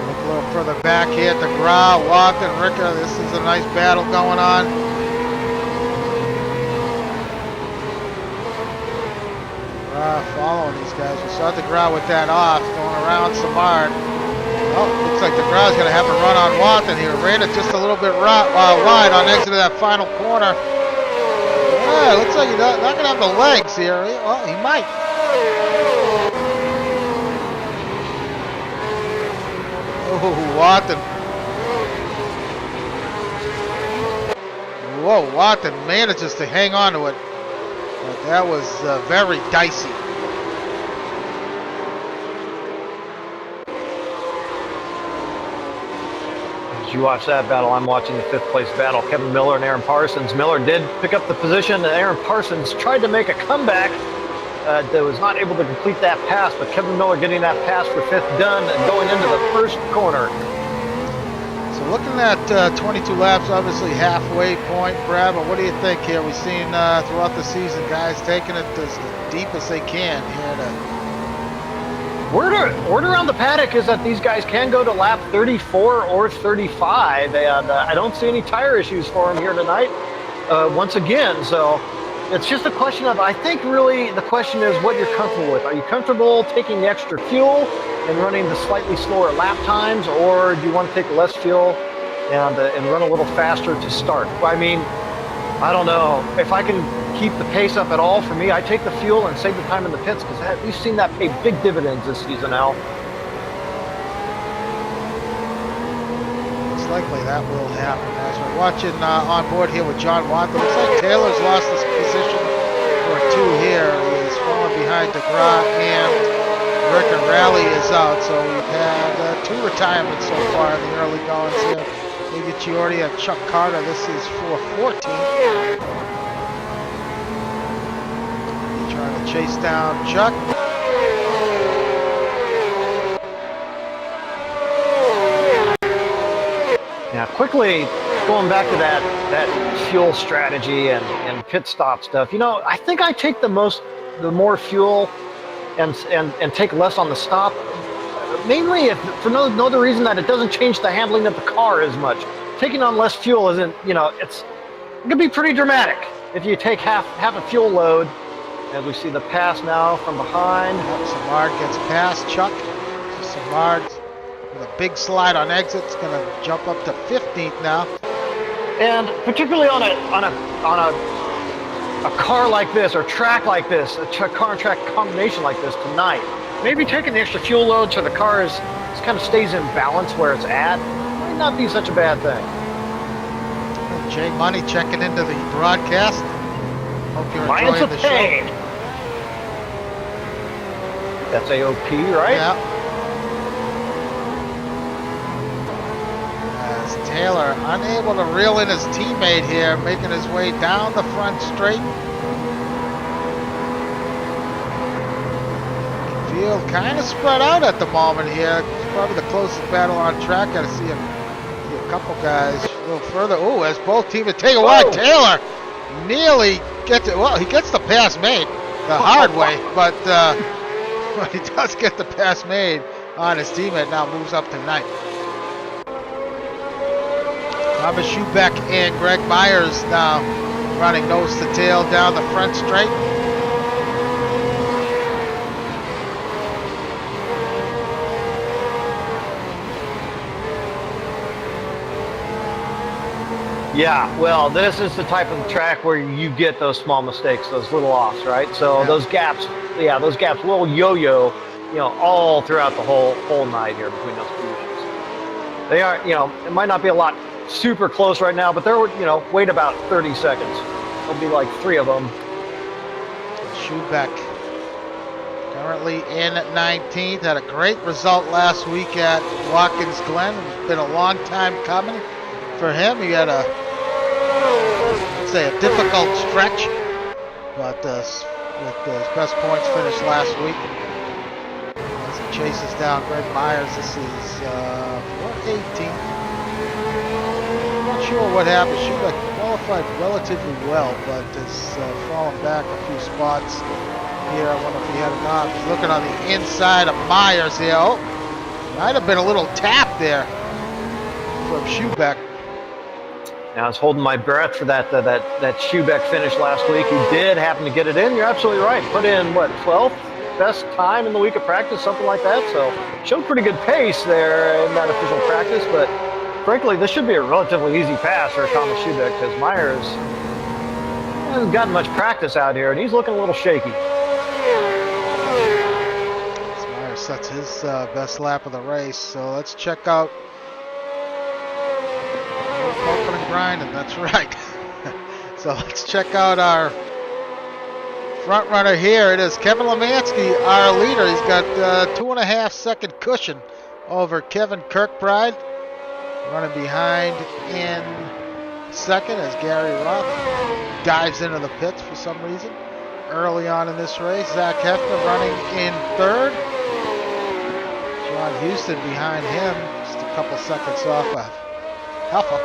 S1: Look a little further back here at the Grau, Watson, Ricker. This is a nice battle going on. Following these guys. We saw DeGraw with that off, going around Samard. Oh, looks like DeGraw's going to have a run on Watson here. Ran it just a little bit wide on exit of that final corner. Yeah, looks like he's not going to have the legs here. Well, he might. Oh, Watson. Whoa, Watson manages to hang on to it. But that was very dicey.
S2: As you watch that battle, I'm watching the 5th place battle. Kevin Miller and Aaron Parsons. Miller did pick up the position, and Aaron Parsons tried to make a comeback. That was not able to complete that pass, but Kevin Miller getting that pass for 5th done and going into the first corner.
S1: So looking at 22 laps, obviously halfway point, Brad, but what do you think here? We've seen throughout the season guys taking it as deep as they can here.
S2: Word around the paddock is that these guys can go to lap 34 or 35, and I don't see any tire issues for them here tonight once again. So it's just a question of, I think really the question is what you're comfortable with. Are you comfortable taking the extra fuel and running the slightly slower lap times, or do you want to take less fuel and run a little faster to start? I mean, I don't know. If I can keep the pace up at all, for me, I take the fuel and save the time in the pits, because we've seen that pay big dividends this season, Al.
S1: It's likely that will happen. As we're watching on board here with John Watt, looks like Taylor's lost his position or 2 here. He's fallen behind DeGraw, and Rick and Rally is out. So we've had 2 retirements so far in the early goings here. David Chiordi and Chuck Carter. This is for 14. Trying to chase down Chuck.
S2: Now, quickly going back to that fuel strategy and pit stop stuff. You know, I think I take the more fuel and take less on the stop. Mainly for no other reason that it doesn't change the handling of the car as much. Taking on less fuel isn't, you know, it can be pretty dramatic if you take half a fuel load. As we see the pass now from behind.
S1: Samard gets past Chuck. So Samard with a big slide on exit. It's going to jump up to 15th now.
S2: And particularly on a car like this, or track like this, a car and track combination like this tonight, maybe taking the extra fuel load so the car kind of stays in balance where it's at might not be such a bad thing.
S1: Jay Money checking into the broadcast. Hope you're enjoying the show.
S2: That's AOP, right?
S1: Yeah. As Taylor unable to reel in his teammate here, making his way down the front straight. Field kind of spread out at the moment here. It's probably the closest battle on track. Got to see a couple guys a little further. Oh, as both teams take a wide. Taylor nearly gets it. Well, he gets the pass made the hard way, but he does get the pass made on his teammate. Now moves up to 9th. Thomas Schubeck and Greg Myers now running nose to tail down the front straight.
S2: Yeah, well, this is the type of track where you get those small mistakes, those little offs, right? So those gaps will yo-yo, you know, all throughout the whole night here between those positions. They are, you know, it might not be a lot super close right now, but they're, you know, wait about 30 seconds. There'll be like 3 of them.
S1: Schubeck currently in 19th. Had a great result last week at Watkins Glen. It's been a long time coming for him. He had a difficult stretch, but with his best points finished last week. As he chases down Greg Myers, this is 18th. Not sure what happened. Schubeck qualified relatively well, but has fallen back a few spots here. I wonder if he had enough. He's looking on the inside of Myers here. Oh, might have been a little tap there from Schubeck.
S2: Now I was holding my breath for that Schubeck finish last week. He did happen to get it in. You're absolutely right. Put in, what, 12th best time in the week of practice, something like that. So showed pretty good pace there in that official practice. But frankly, this should be a relatively easy pass for Thomas Schubeck, because Myers hasn't gotten much practice out here, and he's looking a little shaky.
S1: Myers That's his best lap of the race. So let's check out. Open and grinding, that's right. So let's check out our front runner here. It is Kevin Lemansky, our leader. He's got 2.5 second cushion over Kevin Kirkbride. Running behind in second as Gary Roth dives into the pits for some reason. Early on in this race, Zach Hefner running in third. John Houston behind him, just a couple seconds off of Alpha.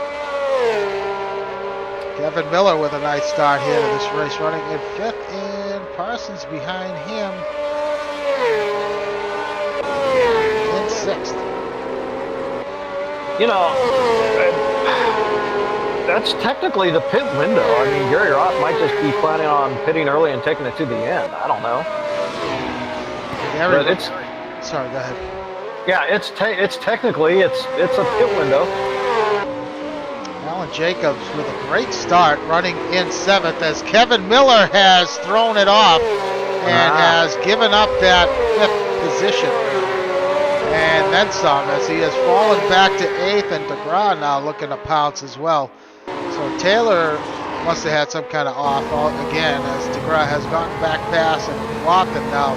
S1: Kevin Miller with a nice start here to this race, running in fifth, and Parsons behind him in sixth.
S2: You know, that's technically the pit window. I mean, Gary Roth might just be planning on pitting early and taking it to the end. I don't know.
S1: But it's sorry. Go ahead.
S2: Yeah, it's technically it's a pit window.
S1: Alan Jacobs with a great start, running in seventh as Kevin Miller has thrown it off and has given up that fifth position. And then some, as he has fallen back to eighth, and DeGraw now looking to pounce as well. So Taylor must have had some kind of off again, as DeGraw has gotten back past, and Lofton now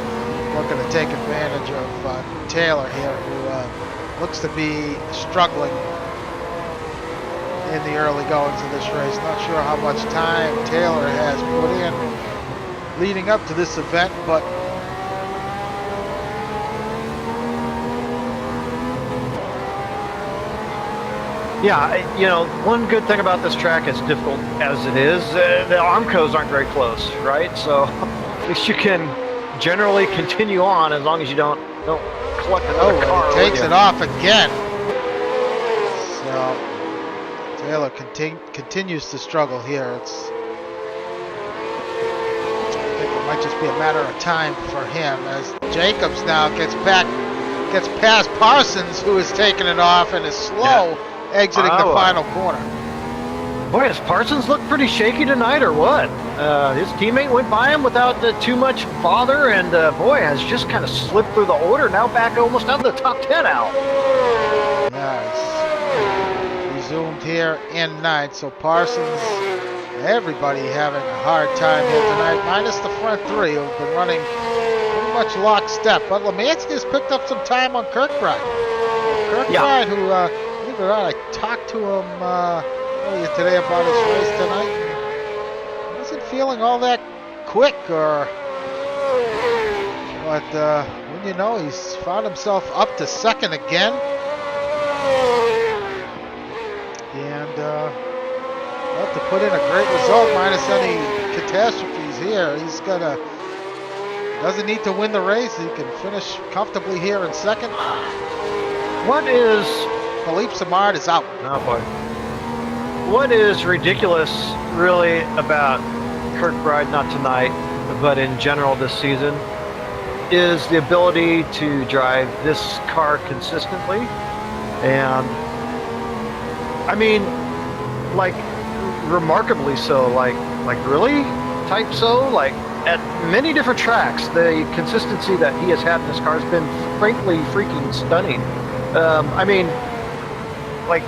S1: looking to take advantage of Taylor here, who looks to be struggling in the early goings of this race. Not sure how much time Taylor has put in leading up to this event, but
S2: yeah, you know, one good thing about this track, as difficult as it is, the Armcos aren't very close, right? So at least you can generally continue on as long as you don't collect another car.
S1: He takes it off again. So Taylor continues to struggle here. I think it might just be a matter of time for him, as Jacobs now gets past Parsons, who is taking it off and is slow exiting the final corner.
S2: Boy, does Parsons look pretty shaky tonight, or what? His teammate went by him without too much bother, and boy, has just kind of slipped through the order. Now back almost out of the top 10 out.
S1: Yeah, it's resumed here in ninth. So Parsons, everybody having a hard time here tonight, minus the front three, who've been running pretty much lockstep. But Lemansky has picked up some time on Kirkbride. Kirkbride, who, believe it or not, I talked to him earlier today about his race tonight. He wasn't feeling all that quick, but when you know, he's found himself up to second again. And have to put in a great result minus any catastrophes here. Doesn't need to win the race. He can finish comfortably here in second. Philippe Samard is out.
S2: Oh boy. What is ridiculous really about Kirkbride, not tonight, but in general this season, is the ability to drive this car consistently. And I mean, like, remarkably so, like really type so, like at many different tracks, the consistency that he has had in this car has been frankly freaking stunning. I mean, like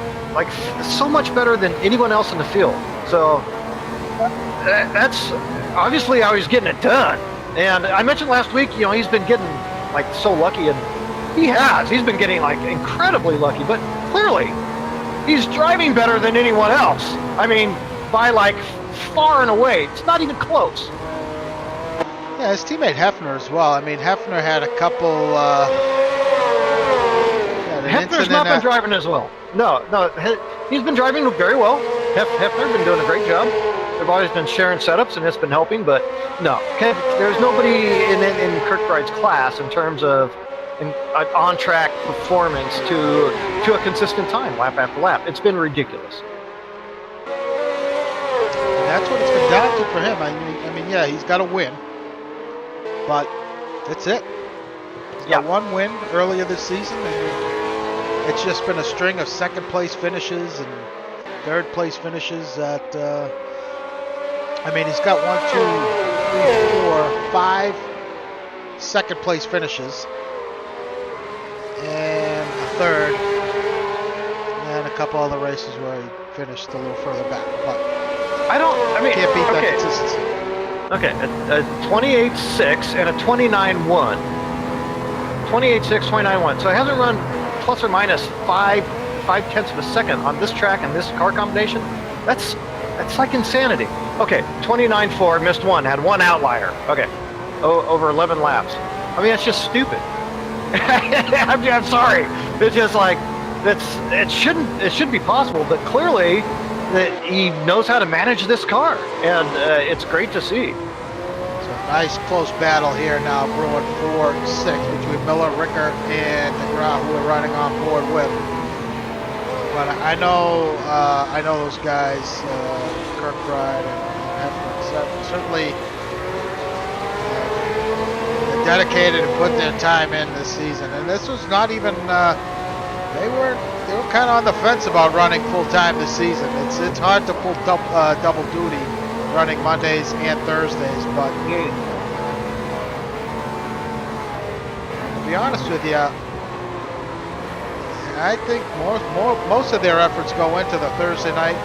S2: so much better than anyone else in the field. So that's obviously how he's getting it done. And I mentioned last week, you know, he's been getting like so lucky, and he's been getting like incredibly lucky, but clearly he's driving better than anyone else. I mean, by like far and away. It's not even close.
S1: Yeah, his teammate Hefner as well. I mean, Hefner had a couple
S2: Hefner's not been driving as well. No, he's been driving very well. Hefner's been doing a great job. They've always been sharing setups, and it's been helping. But no, there's nobody in Kirkbride's class in terms of on-track performance to a consistent time, lap after lap. It's been ridiculous.
S1: And that's what it's been down to for him. I mean, yeah, he's got to win, but that's it. He's got one win earlier this season, and it's just been a string of second-place finishes and third-place finishes that, I mean, he's got 5 second-place finishes. and a third, and a couple other races where he finished a little further back. But
S2: I mean,
S1: can't beat that
S2: okay.
S1: consistency.
S2: Okay, a 28.6 and a 29.1. 28.6, 29.1. So it hasn't run plus or minus 5/10 of a second on this track and this car combination. That's like insanity. Okay, 29.4, missed one, had one outlier. Okay, over 11 laps. I mean, that's just stupid. I'm sorry. It's just like it shouldn't be possible, but clearly that he knows how to manage this car, and it's great to see.
S1: So nice close battle here now, brewing 4-6 between Miller, Ricker, and DeGraw, who we're running on board with. But I know those guys, Kirkbride and Hefner, certainly dedicated and put their time in this season. And this was not even they were kind of on the fence about running full time this season. It's hard to pull double duty running Mondays and Thursdays, but to be honest with you, I think most of their efforts go into the Thursday night,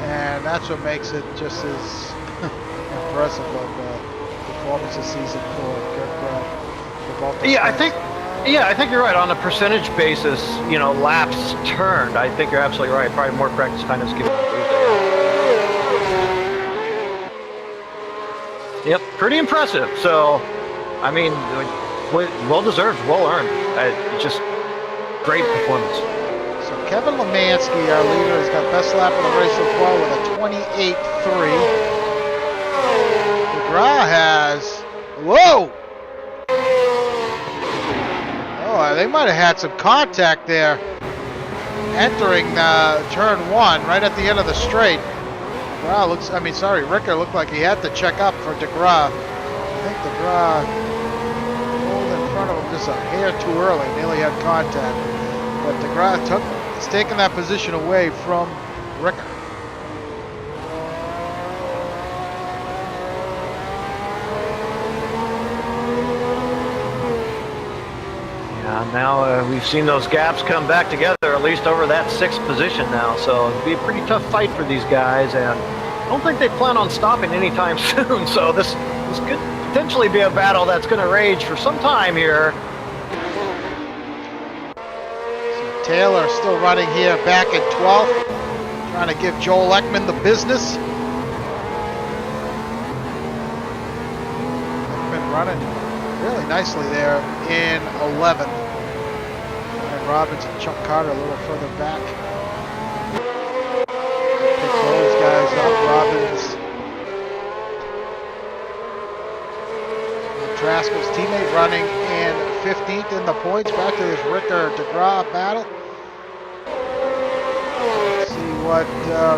S1: and that's what makes it just as impressive of a performance this season for Kirkbride.
S2: I think you're right. On a percentage basis, laps turned, I think you're absolutely right. Probably more practice time is given on Thursday. Yep, pretty impressive. So, I mean, well deserved, well earned. Just great performance.
S1: So Kevin Lemansky, our leader, has got best lap of the race so far with a 28.3. DeGraw has, whoa! Oh, they might have had some contact there entering turn 1 right at the end of the straight. Ricker looked like he had to check up for DeGraw. I think DeGraw pulled in front of him just a hair too early, nearly had contact. But DeGraw is taking that position away from Ricker.
S2: Now we've seen those gaps come back together, at least over that 6th position now. So it'll be a pretty tough fight for these guys, and I don't think they plan on stopping anytime soon. So this could potentially be a battle that's going to rage for some time here.
S1: So Taylor still running here back in 12th, trying to give Joel Ekman the business. Ekman running really nicely there in 11th. Robbins and Chuck Carter a little further back. Pick those guys up. Robbins. Traskell's teammate running in 15th in the points. Back to this Ricker-DeGraw battle. Let's see what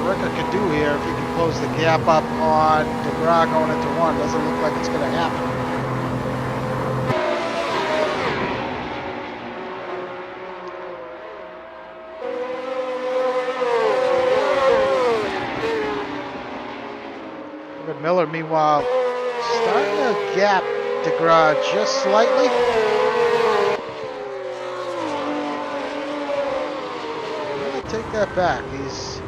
S1: Ricker can do here if he can close the gap up on DeGraw going into 1. Doesn't look like it's going to happen. Miller, meanwhile, starting to gap DeGraw just slightly. I'm going to take that back. He's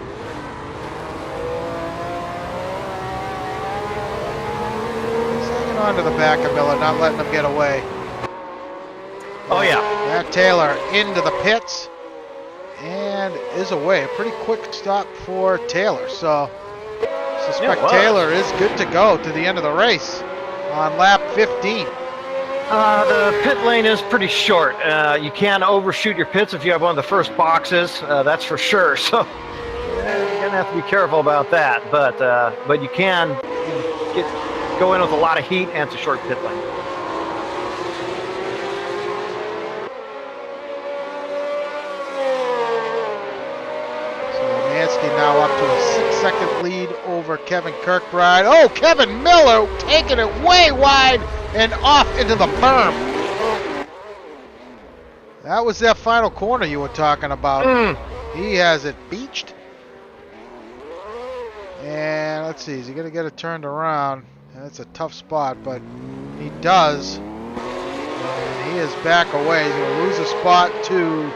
S1: hanging on to the back of Miller, not letting him get away.
S2: Oh, yeah.
S1: Matt Taylor into the pits and is away. A pretty quick stop for Taylor, so I suspect Taylor is good to go to the end of the race on lap 15.
S2: The pit lane is pretty short. You can't overshoot your pits if you have one of the first boxes. That's for sure. So you're gonna have to be careful about that. But you can go in with a lot of heat, and it's a short pit lane.
S1: Now up to a 6-second lead over Kevin Kirkbride. Oh, Kevin Miller taking it way wide and off into the berm. That was that final corner you were talking about. He has it beached. And let's see, is he going to get it turned around? And it's a tough spot, but he does. And he is back away. He's going to lose a spot to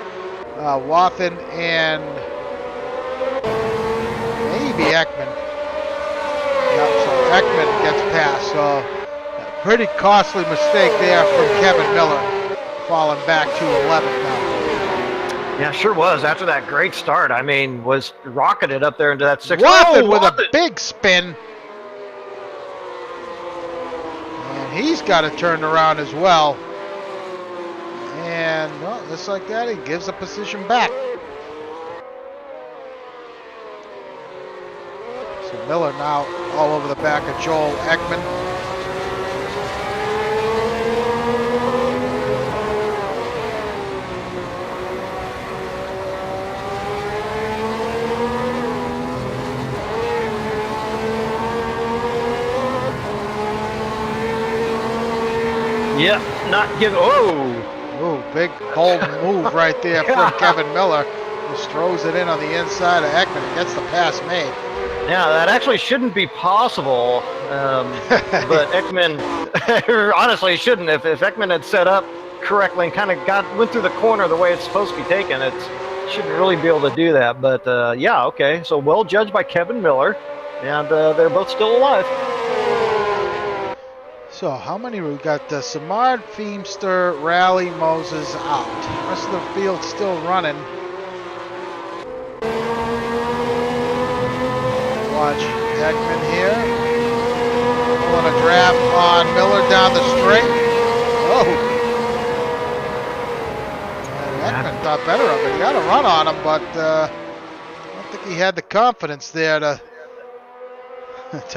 S1: Wathen and maybe Ekman. Yep, so Ekman gets past. So a pretty costly mistake there from Kevin Miller, falling back to 11th now.
S2: Yeah, sure was. After that great start, I mean, was rocketed up there into that 6th.
S1: Wathen with a big spin. And he's got it turned around as well. And, well, just like that, he gives the position back. So Miller now all over the back of Joel Ekman.
S2: Yep, not give. Oh,
S1: big bold move right there from Kevin Miller. Just throws it in on the inside of Ekman and gets the pass made.
S2: Yeah, that actually shouldn't be possible. But Ekman, honestly, shouldn't. If Ekman had set up correctly and kind of went through the corner the way it's supposed to be taken, it shouldn't really be able to do that. But yeah, okay. So well judged by Kevin Miller, and they're both still alive.
S1: So how many we got? Samard, Feemster, Rally, Moses out. The rest of the field still running. Watch Ekman here. Pulling a draft on Miller down the straight. Oh. And Ekman thought better of it. He got a run on him, but I don't think he had the confidence there to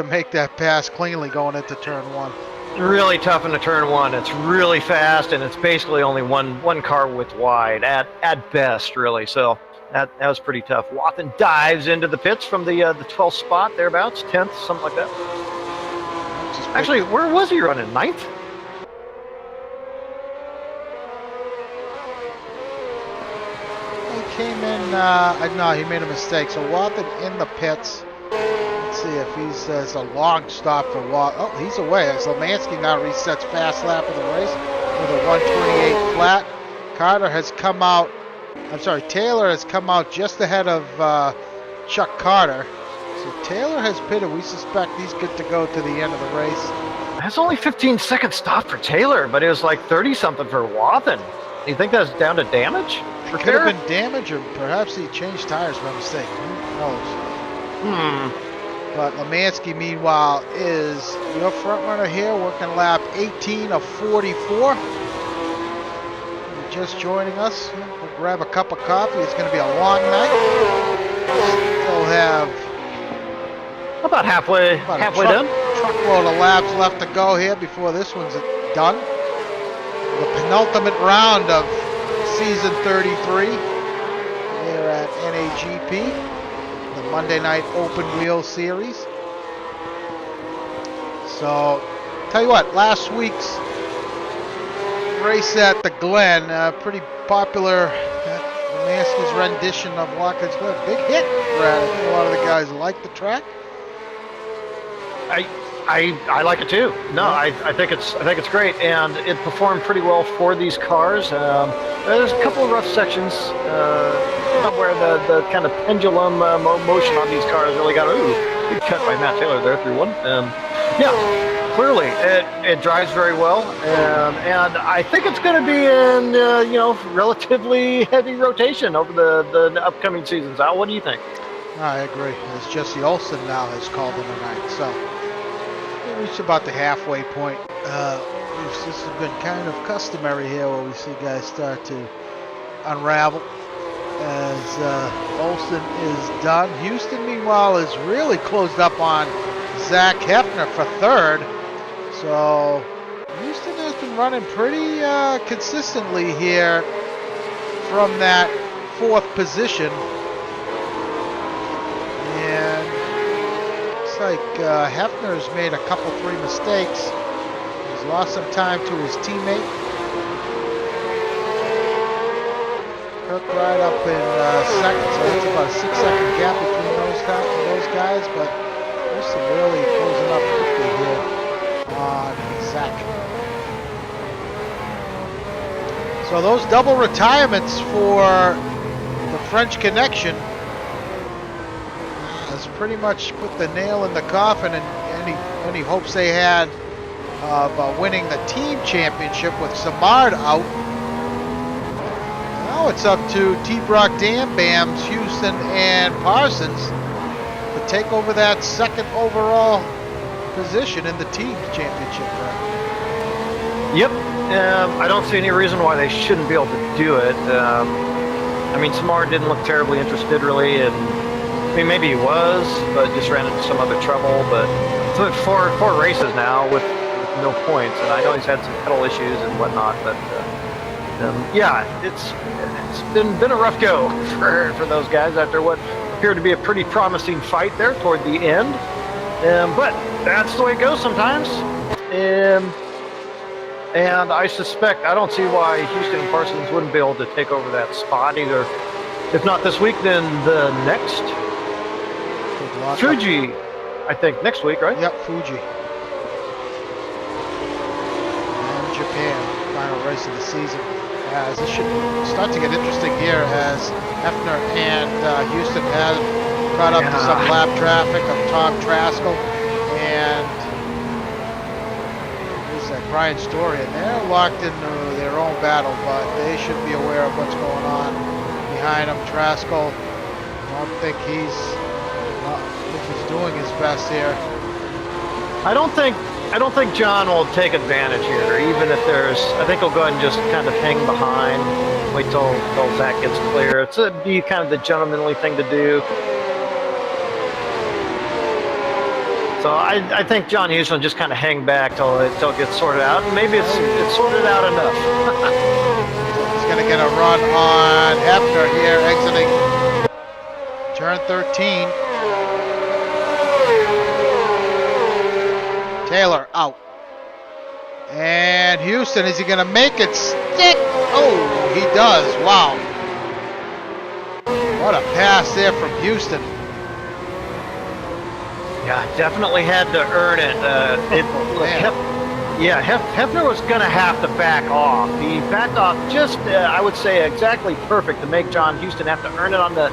S1: make that pass cleanly going into turn 1.
S2: Really tough into turn 1. It's really fast, and it's basically only one car width wide at best, really. So that was pretty tough. Wathen dives into the pits from the 12th spot thereabouts, 10th, something like that. Actually, where was he running? 9th?
S1: He came in. No, he made a mistake. So Wathen in the pits. Let's see if he's it's a long stop for Wathen. Oh, he's away. As Lemansky now resets fast lap of the race with a 128 flat. Carter has come out. I'm sorry, Taylor has come out just ahead of Chuck Carter. So Taylor has pitted. We suspect he's good to go to the end of the race.
S2: That's only 15-second stop for Taylor, but it was like 30-something for Wathen. Do you think that's down to damage?
S1: It could have been damage, or perhaps he changed tires by mistake. Who knows? But Lemansky, meanwhile, is your front runner here, working lap 18 of 44. You're just joining us. We'll grab a cup of coffee. It's going to be a long night. Still have
S2: about halfway done.
S1: Truckload of laps left to go here before this one's done. The penultimate round of season 33 here at NAGP. The Monday Night Open Wheel Series. So, tell you what, last week's race at the Glen, pretty popular. Lemansky's rendition of Watkins Glen, big hit, Brad. I think a lot of the guys like the track.
S2: I like it too. No, I think it's great, and it performed pretty well for these cars. There's a couple of rough sections where the kind of pendulum motion on these cars really got big cut by Matt Taylor there through one. Yeah, clearly it drives very well, and I think it's going to be in relatively heavy rotation over the upcoming seasons. Al, what do you think?
S1: I agree. As Jesse Olsen now has called in tonight, so we reached about the halfway point. This has been kind of customary here, where we see guys start to unravel as Olsen is done. Houston, meanwhile, is really closed up on Zach Hefner for third. So Houston has been running pretty consistently here from that fourth position. And looks like Hefner's made a couple, 3 mistakes. He's lost some time to his teammate. Kirk right up in second, so that's about a 6-second gap between those guys, but Wilson really closing up quickly here on Zach. So those double retirements for the French Connection has pretty much put the nail in the coffin, and any hopes they had of winning the team championship with Samard out. Now it's up to T-Brock Dam Bams, Houston, and Parsons to take over that second overall position in the team championship.
S2: Yep. I don't see any reason why they shouldn't be able to do it. I mean, Samard didn't look terribly interested, really, and I mean, maybe he was, but just ran into some other trouble. But so it's four races now with no points, and I know he's had some pedal issues and whatnot. But yeah, it's been a rough go for those guys after what appeared to be a pretty promising fight there toward the end. But that's the way it goes sometimes. And I suspect, I don't see why Houston and Parsons wouldn't be able to take over that spot either. If not this week, then the next. Fuji, I think, next week, right?
S1: Yep, Fuji. And Japan, final race of the season. As this should start to get interesting here as Hefner and Houston have caught up to some lap traffic of Tom Traskell and Brian Story, and they're locked into their own battle, but they should be aware of what's going on behind them. Traskell, I don't think he's doing his best here.
S2: I don't think John will take advantage here, even if there's. I think he'll go ahead and just kind of hang behind, wait till Zach gets clear. It's be kind of the gentlemanly thing to do. So I think John Houston will just kind of hang back till it gets sorted out, and maybe it's sorted out enough.
S1: He's going to get a run on Hefner here, exiting turn 13. Taylor out. And Houston, is he going to make it stick? Oh, he does. Wow. What a pass there from Houston.
S2: Yeah, definitely had to earn it. Hefner was going to have to back off. He backed off just, I would say, exactly perfect to make John Houston have to earn it on the.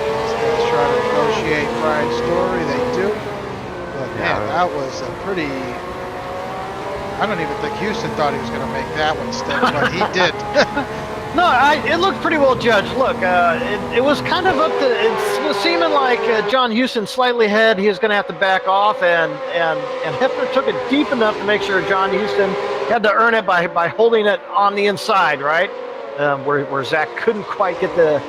S1: These guys try to negotiate Brian Story. They do. But man, that was a pretty. I don't even think Houston thought he was going to make that one stick, but he did.
S2: No, it looked pretty well judged. Look, it was kind of up to. It was seeming like John Houston slightly ahead. He was going to have to back off, and Hefner took it deep enough to make sure John Houston had to earn it by holding it on the inside, right, where Zach couldn't quite get the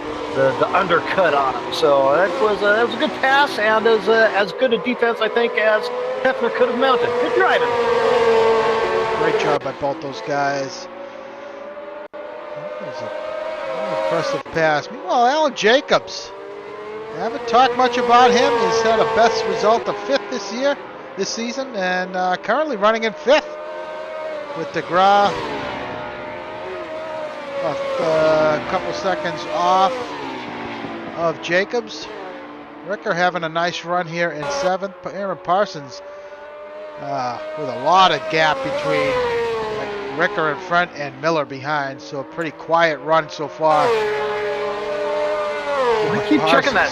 S2: undercut on him. So that was a good pass, and as good a defense I think as Hefner could have mounted. Good driving.
S1: Great job by both those guys. That was an impressive pass. Meanwhile, Alan Jacobs. I haven't talked much about him. He's had a best result of 5th this season, and currently running in 5th with DeGraw a couple seconds off of Jacobs. Ricker having a nice run here in 7th. Aaron Parsons with a lot of gap between Ricker in front and Miller behind, so a pretty quiet run so far.
S2: I keep checking that.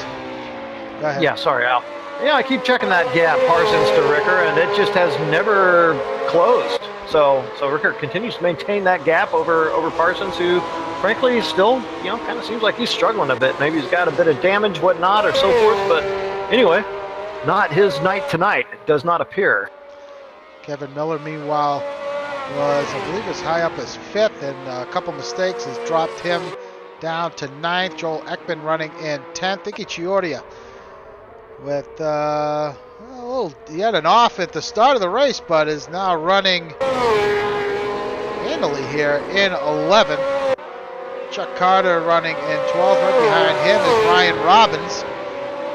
S1: Go ahead.
S2: Yeah, sorry, Al. Yeah, I keep checking that gap, Parsons to Ricker, and it just has never closed. So Ricker continues to maintain that gap over Parsons, who, frankly, still, kind of seems like he's struggling a bit. Maybe he's got a bit of damage, whatnot, or so forth. But anyway, not his night tonight. It does not appear.
S1: Kevin Miller, meanwhile, was, I believe, as high up as 5th, and a couple mistakes has dropped him down to 9th. Joel Ekman running in 10th. Iki Chiordia with he had an off at the start of the race, but is now running handily here in 11th. Chuck Carter running in 12th. Right behind him is Ryan Robbins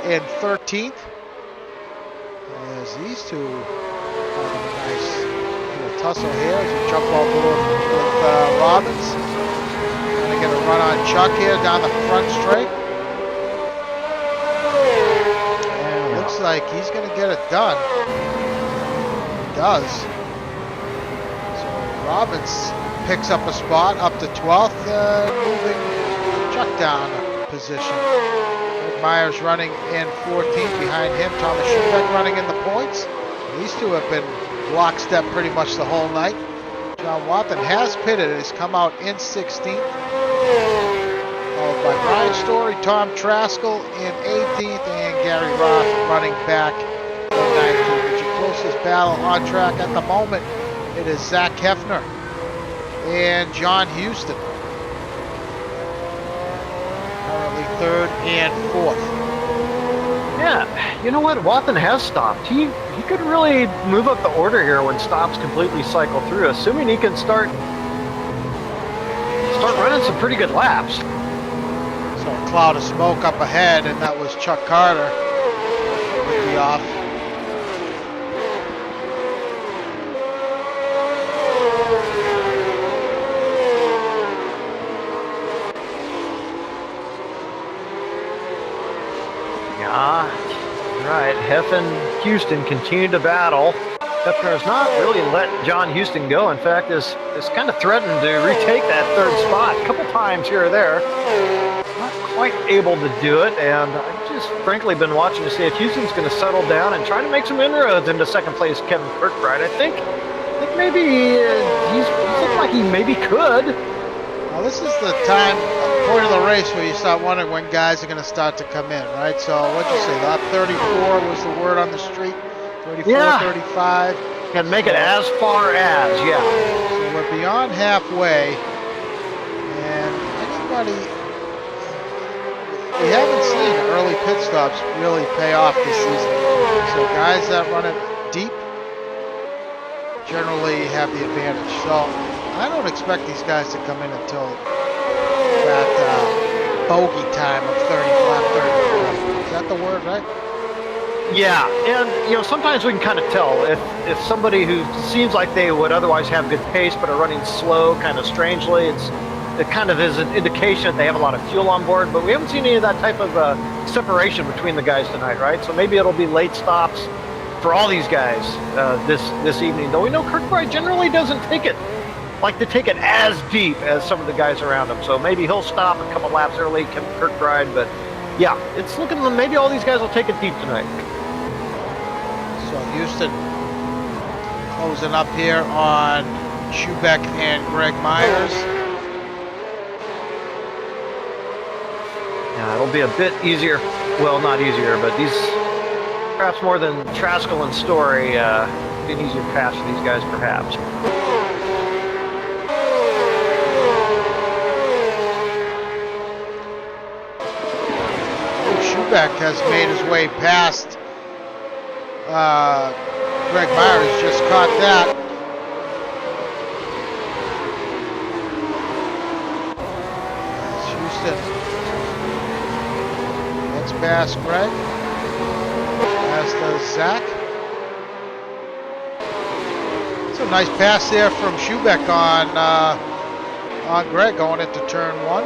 S1: in 13th. As these two have a nice tussle here as we jump all through with Robbins. Gonna get a run on Chuck here down the front straight. And it looks like he's gonna get it done. He does. Robbins picks up a spot up to 12th, moving Chuck down a position. Greg Myers running in 14th. Behind him, Thomas Schubeck running in the points. These two have been lockstep pretty much the whole night. John Watson has pitted. He's come out in 16th. Followed by Brian Story, Tom Traskell in 18th, and Gary Roth running back in 19th. But your closest battle on track at the moment, it is Zach Hefner and John Houston. Currently 3rd and 4th.
S2: Yeah, you know what? Watson has stopped. He could really move up the order here when stops completely cycle through, assuming he can start running some pretty good laps.
S1: So a cloud of smoke up ahead, and that was Chuck Carter with the off.
S2: Right, Heffen, Houston continue to battle. Hefner has not really let John Houston go. In fact, is kind of threatened to retake that 3rd spot a couple times here or there. Not quite able to do it, and I've just frankly been watching to see if Houston's going to settle down and try to make some inroads into 2nd place Kevin Kirkbride. I think maybe he's looking like he maybe could.
S1: Well, this is the time, point of the race where you start wondering when guys are going to start to come in, right? So what'd you say? Lap 34 was the word on the street. 34,
S2: yeah.
S1: 35.
S2: Can make it as far as, yeah.
S1: So we're beyond halfway, and anybody, we haven't seen early pit stops really pay off this season. So guys that run it deep generally have the advantage. So I don't expect these guys to come in until that bogey time of 30, lap 34. Is that the word, right?
S2: Yeah, and sometimes we can kind of tell if somebody who seems like they would otherwise have good pace but are running slow kind of strangely, it kind of is an indication that they have a lot of fuel on board, but we haven't seen any of that type of separation between the guys tonight, right? So maybe it'll be late stops for all these guys this evening, though we know Kirkbride generally doesn't take it as deep as some of the guys around him, so maybe he'll stop a couple laps early, Kirkbride, but yeah, it's looking like maybe all these guys will take it deep tonight.
S1: So Houston closing up here on Schubeck and Greg Myers.
S2: Yeah, it'll be a bit easier. Well, not easier, but these perhaps more than Traskell and Story, be an easier pass for these guys, perhaps.
S1: Schubeck has made his way past Greg Myers, just caught that. Houston gets past Greg, as does Zach. It's a nice pass there from Schubeck on Greg going into turn 1.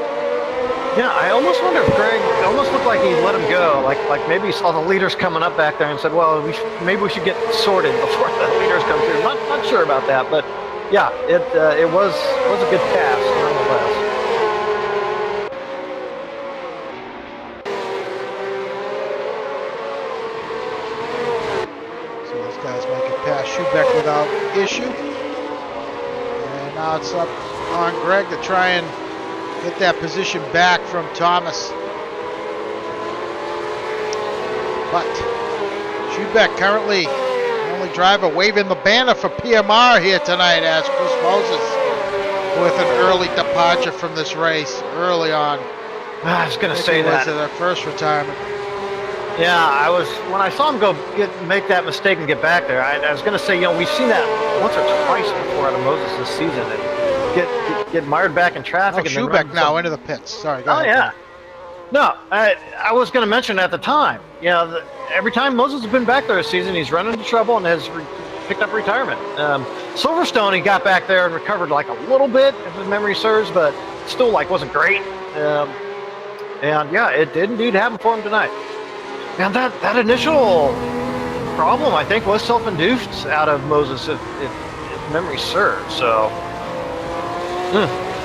S2: Yeah, I almost wonder if Greg, it almost looked like he let him go, like maybe he saw the leaders coming up back there and said, well, maybe we should get sorted before the leaders come through. Not sure about that, but yeah, it was a good pass nonetheless.
S1: So those guys make it past Schubeck without issue. And now it's up on Greg to try and get that position back from Thomas. But Schubeck currently the only driver waving the banner for PMR here tonight, as Chris Moses with an early departure from this race early on.
S2: I was going to say that.
S1: Was their first retirement.
S2: Yeah, when I saw him make that mistake and get back there, I was going to say, we've seen that once or twice before out of Moses this season. And get mired back in traffic.
S1: Oh, Schubeck now into the pits. Sorry, go ahead.
S2: Yeah. No, I was going to mention at the time. Every time Moses has been back there this season, he's run into trouble and has picked up retirement. Silverstone, he got back there and recovered like a little bit, if his memory serves, but still wasn't great. And yeah, it did indeed happen for him tonight. And that initial problem, I think, was self-induced out of Moses, if memory serves. So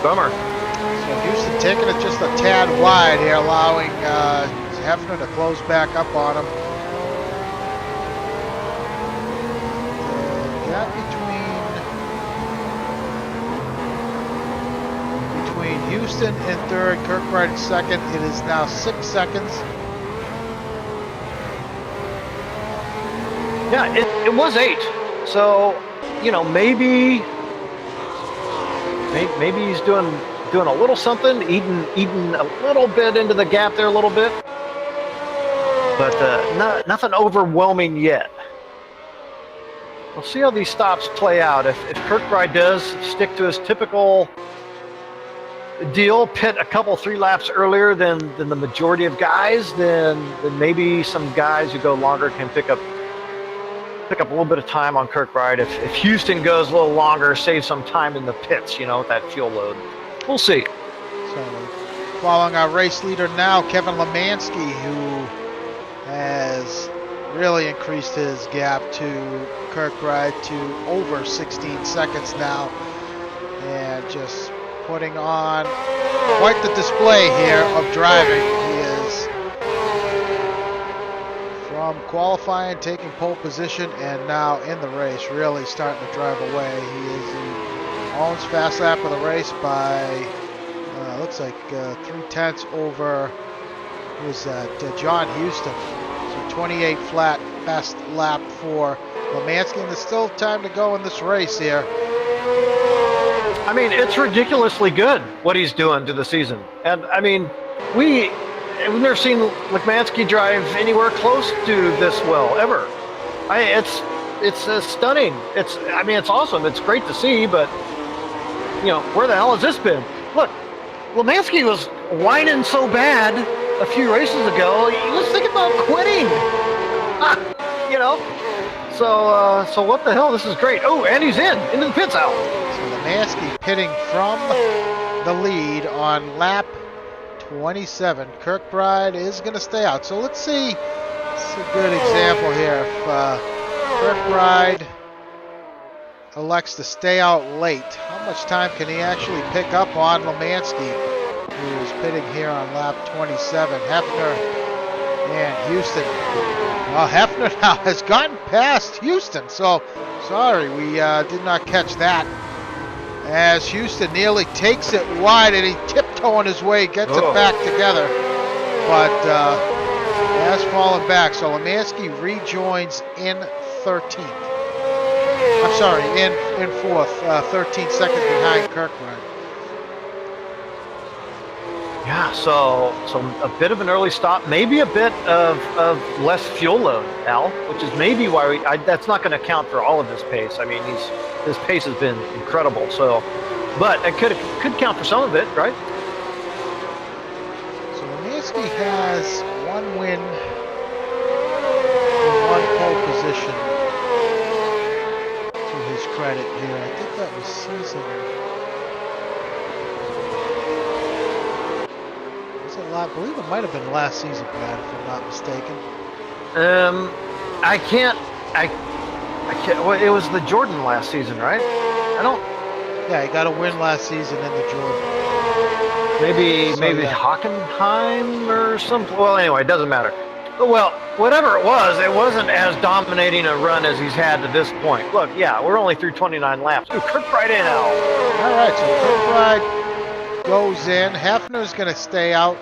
S2: Bummer.
S1: So Houston taking it just a tad wide here, allowing Hefner to close back up on him. The gap between Houston in third, Kirkbride in second, it is now 6 seconds.
S2: Yeah, it was 8. So, you know, maybe he's doing a little something, eating a little bit into the gap there a little bit, but nothing overwhelming yet. We'll see how these stops play out. If Kirkbride does stick to his typical deal, pit a couple 3 laps earlier than the majority of guys, then maybe some guys who go longer can pick up a little bit of time on Kirkbride. If Houston goes a little longer, save some time in the pits, you know, with that fuel load. We'll see.
S1: So, following our race leader now, Kevin Lemansky, who has really increased his gap to Kirkbride to over 16 seconds now, and just putting on quite the display here of driving. He is from qualifying, taking pole position, and now in the race, really starting to drive away. He owns fast lap of the race by looks like 3/10 over, who was that? John Houston. So 28 flat, best lap for Lemansky, and there's still time to go in this race here.
S2: I mean, it's ridiculously good what he's doing to the season. And I mean, we've never seen Lemansky drive anywhere close to this well, ever. It's stunning. It's awesome. It's great to see, but you know, where the hell has this been? Look, Lemansky was whining so bad a few races ago, he was thinking about quitting. You know? So what the hell? This is great. Oh, and he's into the pits out.
S1: So Lemansky pitting from the lead on lap 27. Kirkbride is going to stay out. So let's see. It's a good example here. If Kirkbride elects to stay out late, how much time can he actually pick up on Lemansky, who is pitting here on lap 27? Hefner and Houston. Well, Hefner now has gotten past Houston, so sorry, we did not catch that. As Houston nearly takes it wide, and he tiptoeing his way, gets it back together, but has fallen back. So Lemansky rejoins in 13th. I'm sorry, in 4th, 13 seconds behind Kirkbride.
S2: Yeah, so a bit of an early stop, maybe a bit of less fuel load, Al, which is maybe why that's not going to count for all of his pace. I mean, his pace has been incredible. So, but it could count for some of it, right?
S1: So Lemansky has 1 win and 1 pole position to his credit here. I think that was season. I believe it might have been last season, Brad, if I'm not mistaken.
S2: I can't. Well, it was the Jordan last season, right? I don't.
S1: Yeah, he got a win last season in the Jordan.
S2: Maybe yeah. Hockenheim or something. Well, anyway, it doesn't matter. Well, whatever it wasn't as dominating a run as he's had to this point. Look, yeah, we're only through 29 laps. Ooh, Kirkbride in now.
S1: All right, so Kirkbride goes in. Hefner's going to stay out.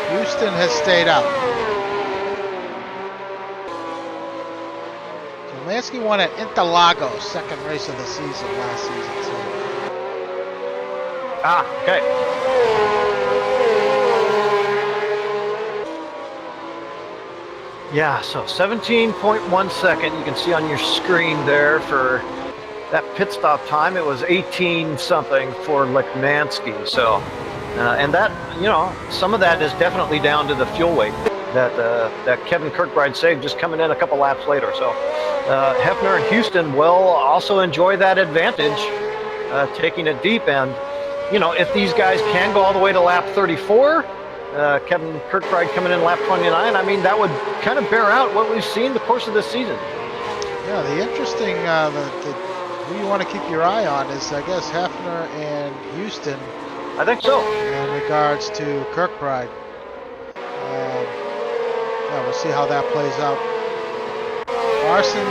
S1: Houston has stayed out. So Lemansky won at Interlagos, second race of the season last season. So.
S2: Okay. Yeah, so 17.1 second. You can see on your screen there for that pit stop time. It was 18 something for Lemansky. So. And that, you know, some of that is definitely down to the fuel weight that Kevin Kirkbride saved just coming in a couple laps later. So Hefner and Houston will also enjoy that advantage, taking it deep. And, you know, if these guys can go all the way to lap 34, Kevin Kirkbride coming in lap 29, I mean, that would kind of bear out what we've seen the course of this season.
S1: Yeah, the interesting, the who you want to keep your eye on is, I guess, Hefner and Houston
S2: I think so.
S1: in regards to Kirkbride. Yeah, we'll see how that plays out. Parsons,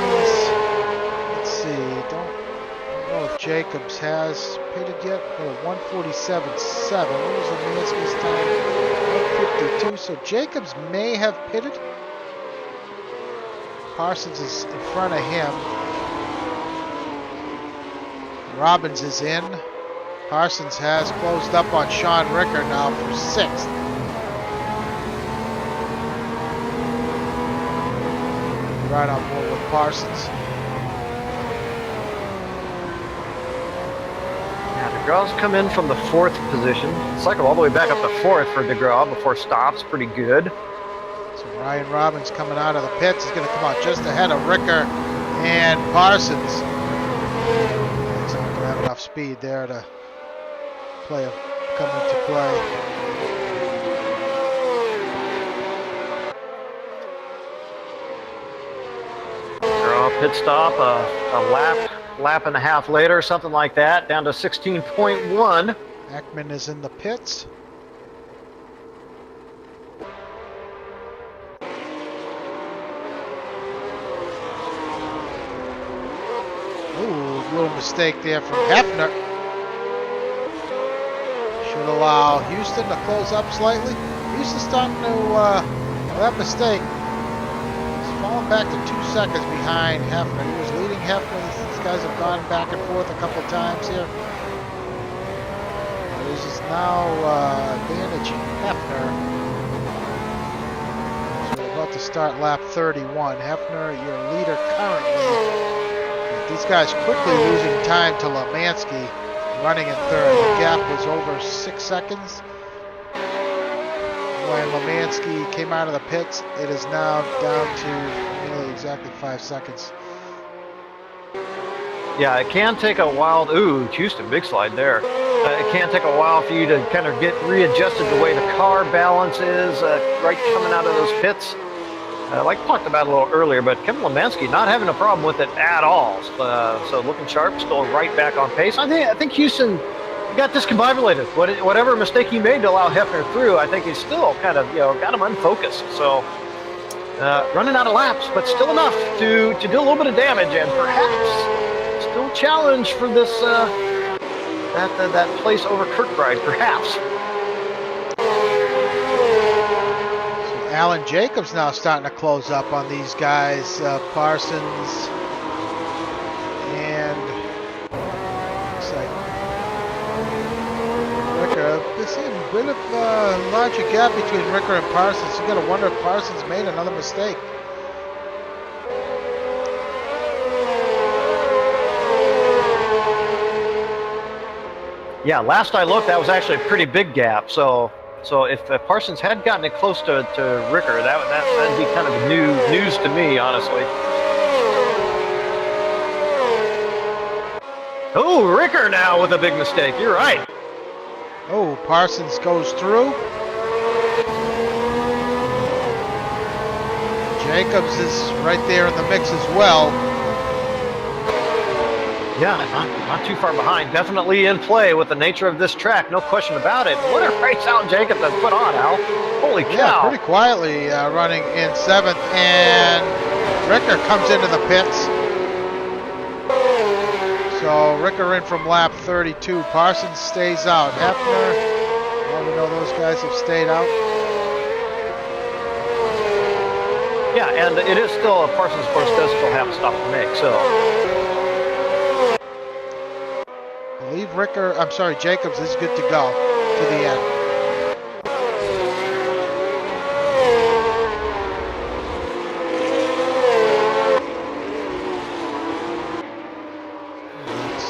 S1: let's see, don't know if Jacobs has pitted yet. Oh, 147.7. What was Lemansky's time? 152. So Jacobs may have pitted. Parsons is in front of him. Robbins is in. Parsons has closed up on Sean Ricker now for 6th. Right on board with Parsons.
S2: Yeah, DeGraw's come in from the 4th position. Cycle all the way back up to 4th for DeGraw before stops. Pretty good.
S1: So Ryan Robbins coming out of the pits is going to come out just ahead of Ricker and Parsons. He's not going to have enough speed there to come into play.
S2: Pit stop, a lap and a half later, something like that, down to 16.1.
S1: Ekman is in the pits. Ooh, little mistake there from Hefner. Should allow Houston to close up slightly. Houston's starting to, that mistake. Falling back to 2 seconds behind Hefner. He was leading Hefner. These guys have gone back and forth a couple of times here. He's just now advantaging Hefner. So we're about to start lap 31. Hefner, your leader currently. These guys quickly losing time to Lemansky running in 3rd. The gap was over 6 seconds. When Lemansky came out of the pits, it is now down to nearly exactly 5 seconds.
S2: Yeah, it can take a while. Ooh, Houston, big slide there. It can take a while for you to kind of get readjusted the way the car balance is right coming out of those pits. Like talked about a little earlier, but Kevin Lemansky not having a problem with it at all. So looking sharp, still right back on pace. I think Houston got discombobulated. Whatever mistake he made to allow Hefner through, I think he's still kind of, got him unfocused. So running out of laps, but still enough to do a little bit of damage and perhaps still challenge for this that place over Kirkbride, perhaps.
S1: So Alan Jacobs now starting to close up on these guys, Parsons and looks like Ricker. There's a bit of larger gap between Ricker and Parsons. You got to wonder if Parsons made another mistake.
S2: Yeah, last I looked, that was actually a pretty big gap. So if Parsons had gotten it close to Ricker, that'd be kind of news to me, honestly. Oh, Ricker now with a big mistake. You're right.
S1: Oh, Parsons goes through. Jacobs is right there in the mix as well.
S2: Yeah, not too far behind. Definitely in play with the nature of this track, no question about it. What a race Alan Jacobs has put on, Al. Holy cow.
S1: Yeah, pretty quietly running in 7th, and Ricker comes into the pits. So Ricker in from lap 32. Parsons stays out. Hefner, well, we know those guys have stayed out.
S2: Yeah, and it is still, Parsons, of course, does still have a stop to make, so.
S1: I believe Jacobs is good to go to the end.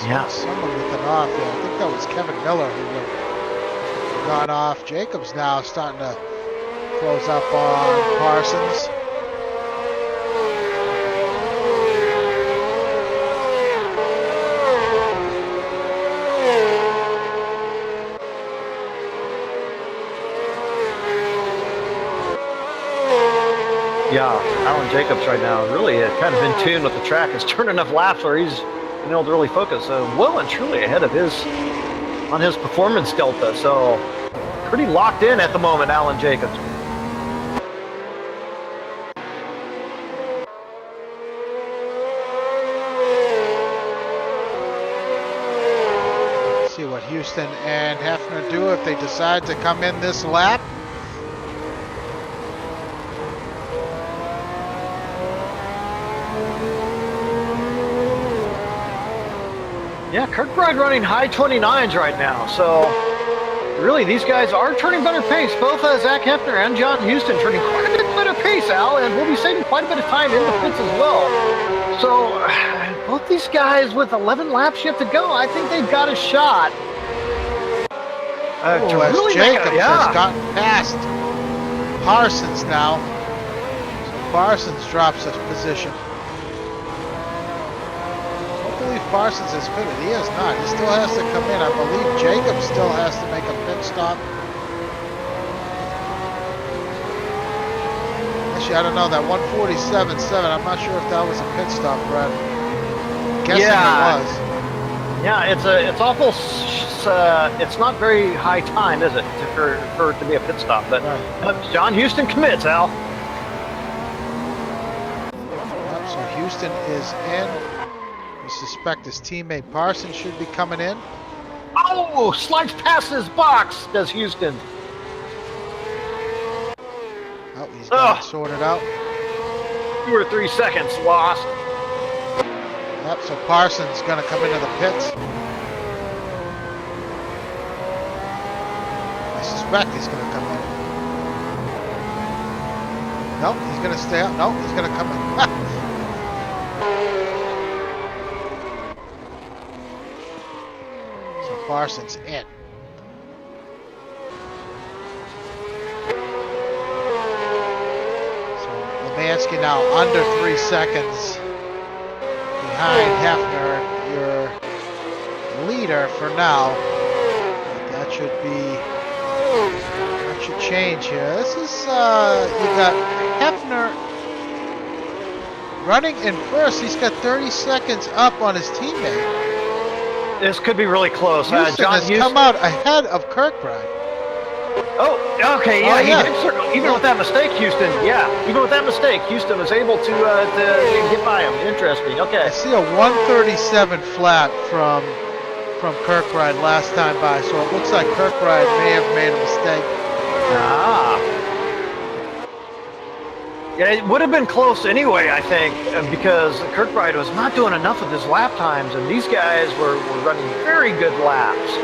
S2: Yeah.
S1: Someone with an off. Yeah, I think that was Kevin Miller who got off. Jacobs now starting to close up on Parsons.
S2: Yeah, Alan Jacobs right now really kind of in tune with the track. Has turned enough laps where he's been able to really focus. Well and truly ahead of his performance delta. So pretty locked in at the moment, Alan Jacobs.
S1: See what Houston and Hefner do if they decide to come in this lap.
S2: Yeah, Kirkbride running high 29s right now. So really, these guys are turning better pace. Both Zach Hefner and John Houston turning quite a bit better pace, Al, and we'll be saving quite a bit of time in the pits as well. So both these guys with 11 laps yet to go, I think they've got a shot.
S1: As
S2: really
S1: Jacobs has gotten past Parsons now. So Parsons drops a position. Parsons has fitted. He has not. He still has to come in. I believe Jacobs still has to make a pit stop. Actually, I don't know. That 147.7, I'm not sure if that was a pit stop, Brad. I'm guessing it was.
S2: Yeah, it's awful. It's not very high time, is it, for it to be a pit stop? But right. John Houston commits, Al.
S1: Yep, so Houston is in. We suspect his teammate Parsons should be coming in.
S2: Oh, slides past his box, does Houston.
S1: Oh, he's got it sorted out.
S2: 2 or 3 seconds lost.
S1: Yep, so Parsons going to come into the pits. I suspect he's going to come in. Nope, he's going to stay out. Nope, he's going to come in. Parsons in. So Lemansky now under 3 seconds behind Hefner, your leader for now. But that should change here. This is you got Hefner running in first. He's got 30 seconds up on his teammate.
S2: This could be really close.
S1: Houston has come out ahead of Kirkbride.
S2: Oh, okay, yeah, he did circle. Even with that mistake, Houston, even with that mistake, Houston was able to get by him. Interesting, okay.
S1: I see a 137 flat from Kirkbride last time by, so it looks like Kirkbride may have made a mistake.
S2: Yeah, it would have been close anyway, I think, because Kirkbride was not doing enough of his lap times, and these guys were running very good laps.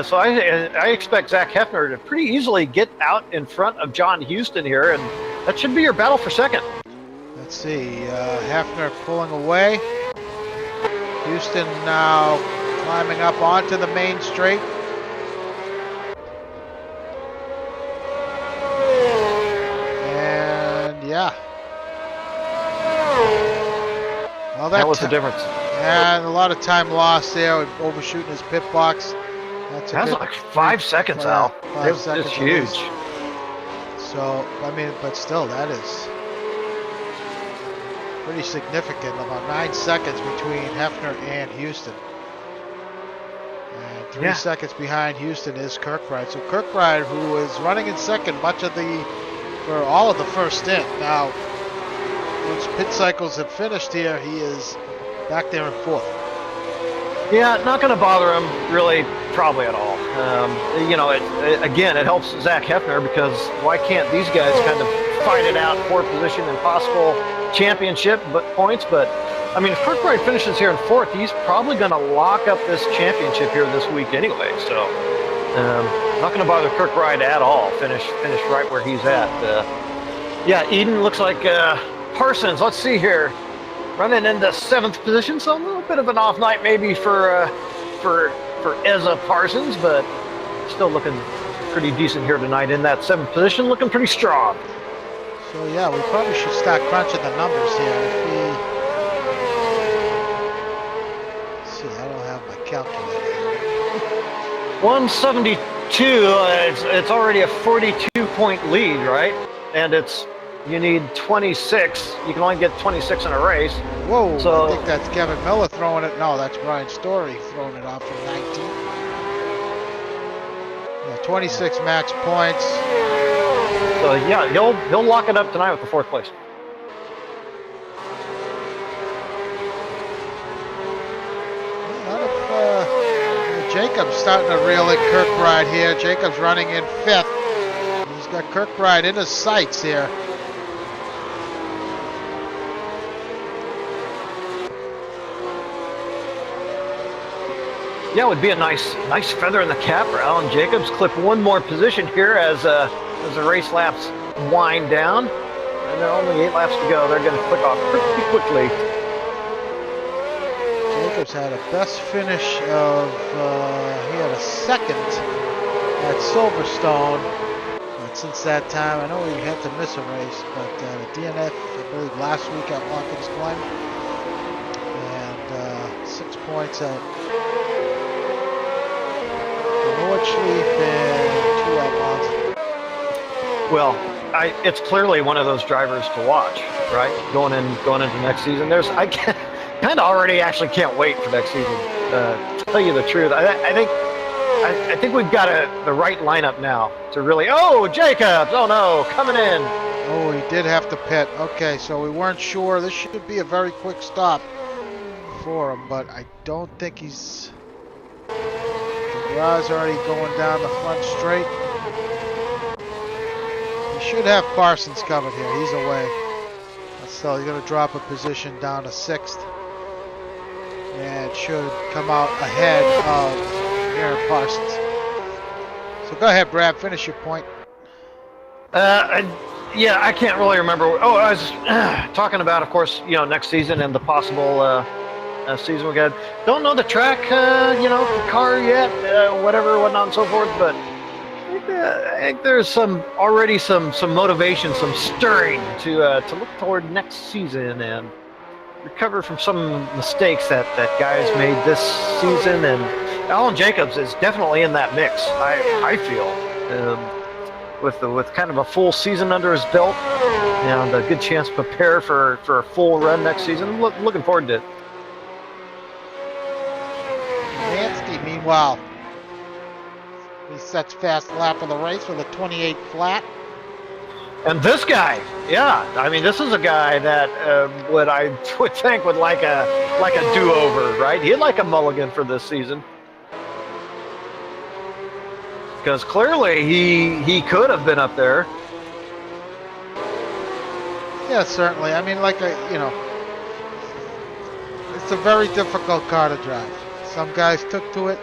S2: So I expect Zach Hefner to pretty easily get out in front of John Houston here, and that should be your battle for second.
S1: Let's see, Hefner pulling away. Houston now climbing up onto the main straight. Yeah. Well,
S2: that was the difference.
S1: And a lot of time lost there, overshooting his pit box.
S2: That's like 5 seconds, Al.
S1: 5 seconds.
S2: It's huge.
S1: So, I mean, but still, that is pretty significant. About 9 seconds between Hefner and Houston. And 3 seconds behind Houston is Kirkbride. So Kirkbride, who is running in second for all of the first stint. Now, once pit cycles have finished here, he is back there in fourth.
S2: Yeah, not going to bother him really, probably at all. It helps Zach Hefner because why can't these guys kind of fight it out for position and possible championship points? But I mean, if Kirkbride finishes here in fourth, he's probably going to lock up this championship here this week anyway. So. Not going to bother Kirkbride at all. Finish right where he's at. Eden looks like Parsons. Let's see here, running into 7th position. So a little bit of an off night maybe for Ezra Parsons, but still looking pretty decent here tonight in that 7th position. Looking pretty strong.
S1: So yeah, we probably should start crunching the numbers here. Let's see, I don't have my calculator.
S2: 172, it's already a 42-point lead, right? And it's you need 26. You can only get 26 in a race.
S1: Whoa,
S2: So,
S1: I think that's Kevin Miller throwing it. No, that's Brian Story throwing it off from 19. Yeah, 26 max points.
S2: so yeah, he'll lock it up tonight with the 4th place.
S1: None of Jacobs starting to reel in Kirkbride here. Jacobs running in 5th. He's got Kirkbride in his sights here.
S2: Yeah, it would be a nice feather in the cap for Alan Jacobs. Clip one more position here as the race laps wind down. And there are only 8 laps to go. They're going to click off pretty quickly.
S1: Jacobs had a best finish of, he had a 2nd at Silverstone. But since that time, I know he had to miss a race, but the DNF, I believe, last week at Watkins Glen. And 6 points at Nordschleife and 2 at Monza.
S2: Well, it's clearly one of those drivers to watch, right? Going into next season. I kind of already actually can't wait for next season. To tell you the truth, I think we've got the right lineup now to really. Oh, Jacobs! Oh no, coming in.
S1: Oh, he did have to pit. Okay, so we weren't sure. This should be a very quick stop for him, but I don't think he's. DeGrasse already going down the front straight. He should have Parsons covered here. He's away. So he's going to drop a position down to 6th. And should come out ahead of Aaron Parsons. So go ahead, Brad. Finish your point.
S2: Yeah, I can't really remember. Oh, I was talking about, of course, next season and the possible season we got. Don't know the track, the car yet, whatnot and so forth. But I think there's already some motivation, some stirring to look toward next season and recover from some mistakes that guys made this season. And Alan Jacobs is definitely in that mix. I feel with kind of a full season under his belt and a good chance to prepare for a full run next season. Looking forward to it.
S1: Mansky, meanwhile, he sets fast lap of the race with a 28 flat.
S2: And this guy, yeah, I mean, this is a guy that would think would like a do-over, right? He'd like a mulligan for this season. Because clearly he could have been up there.
S1: Yeah, certainly. I mean, it's a very difficult car to drive. Some guys took to it.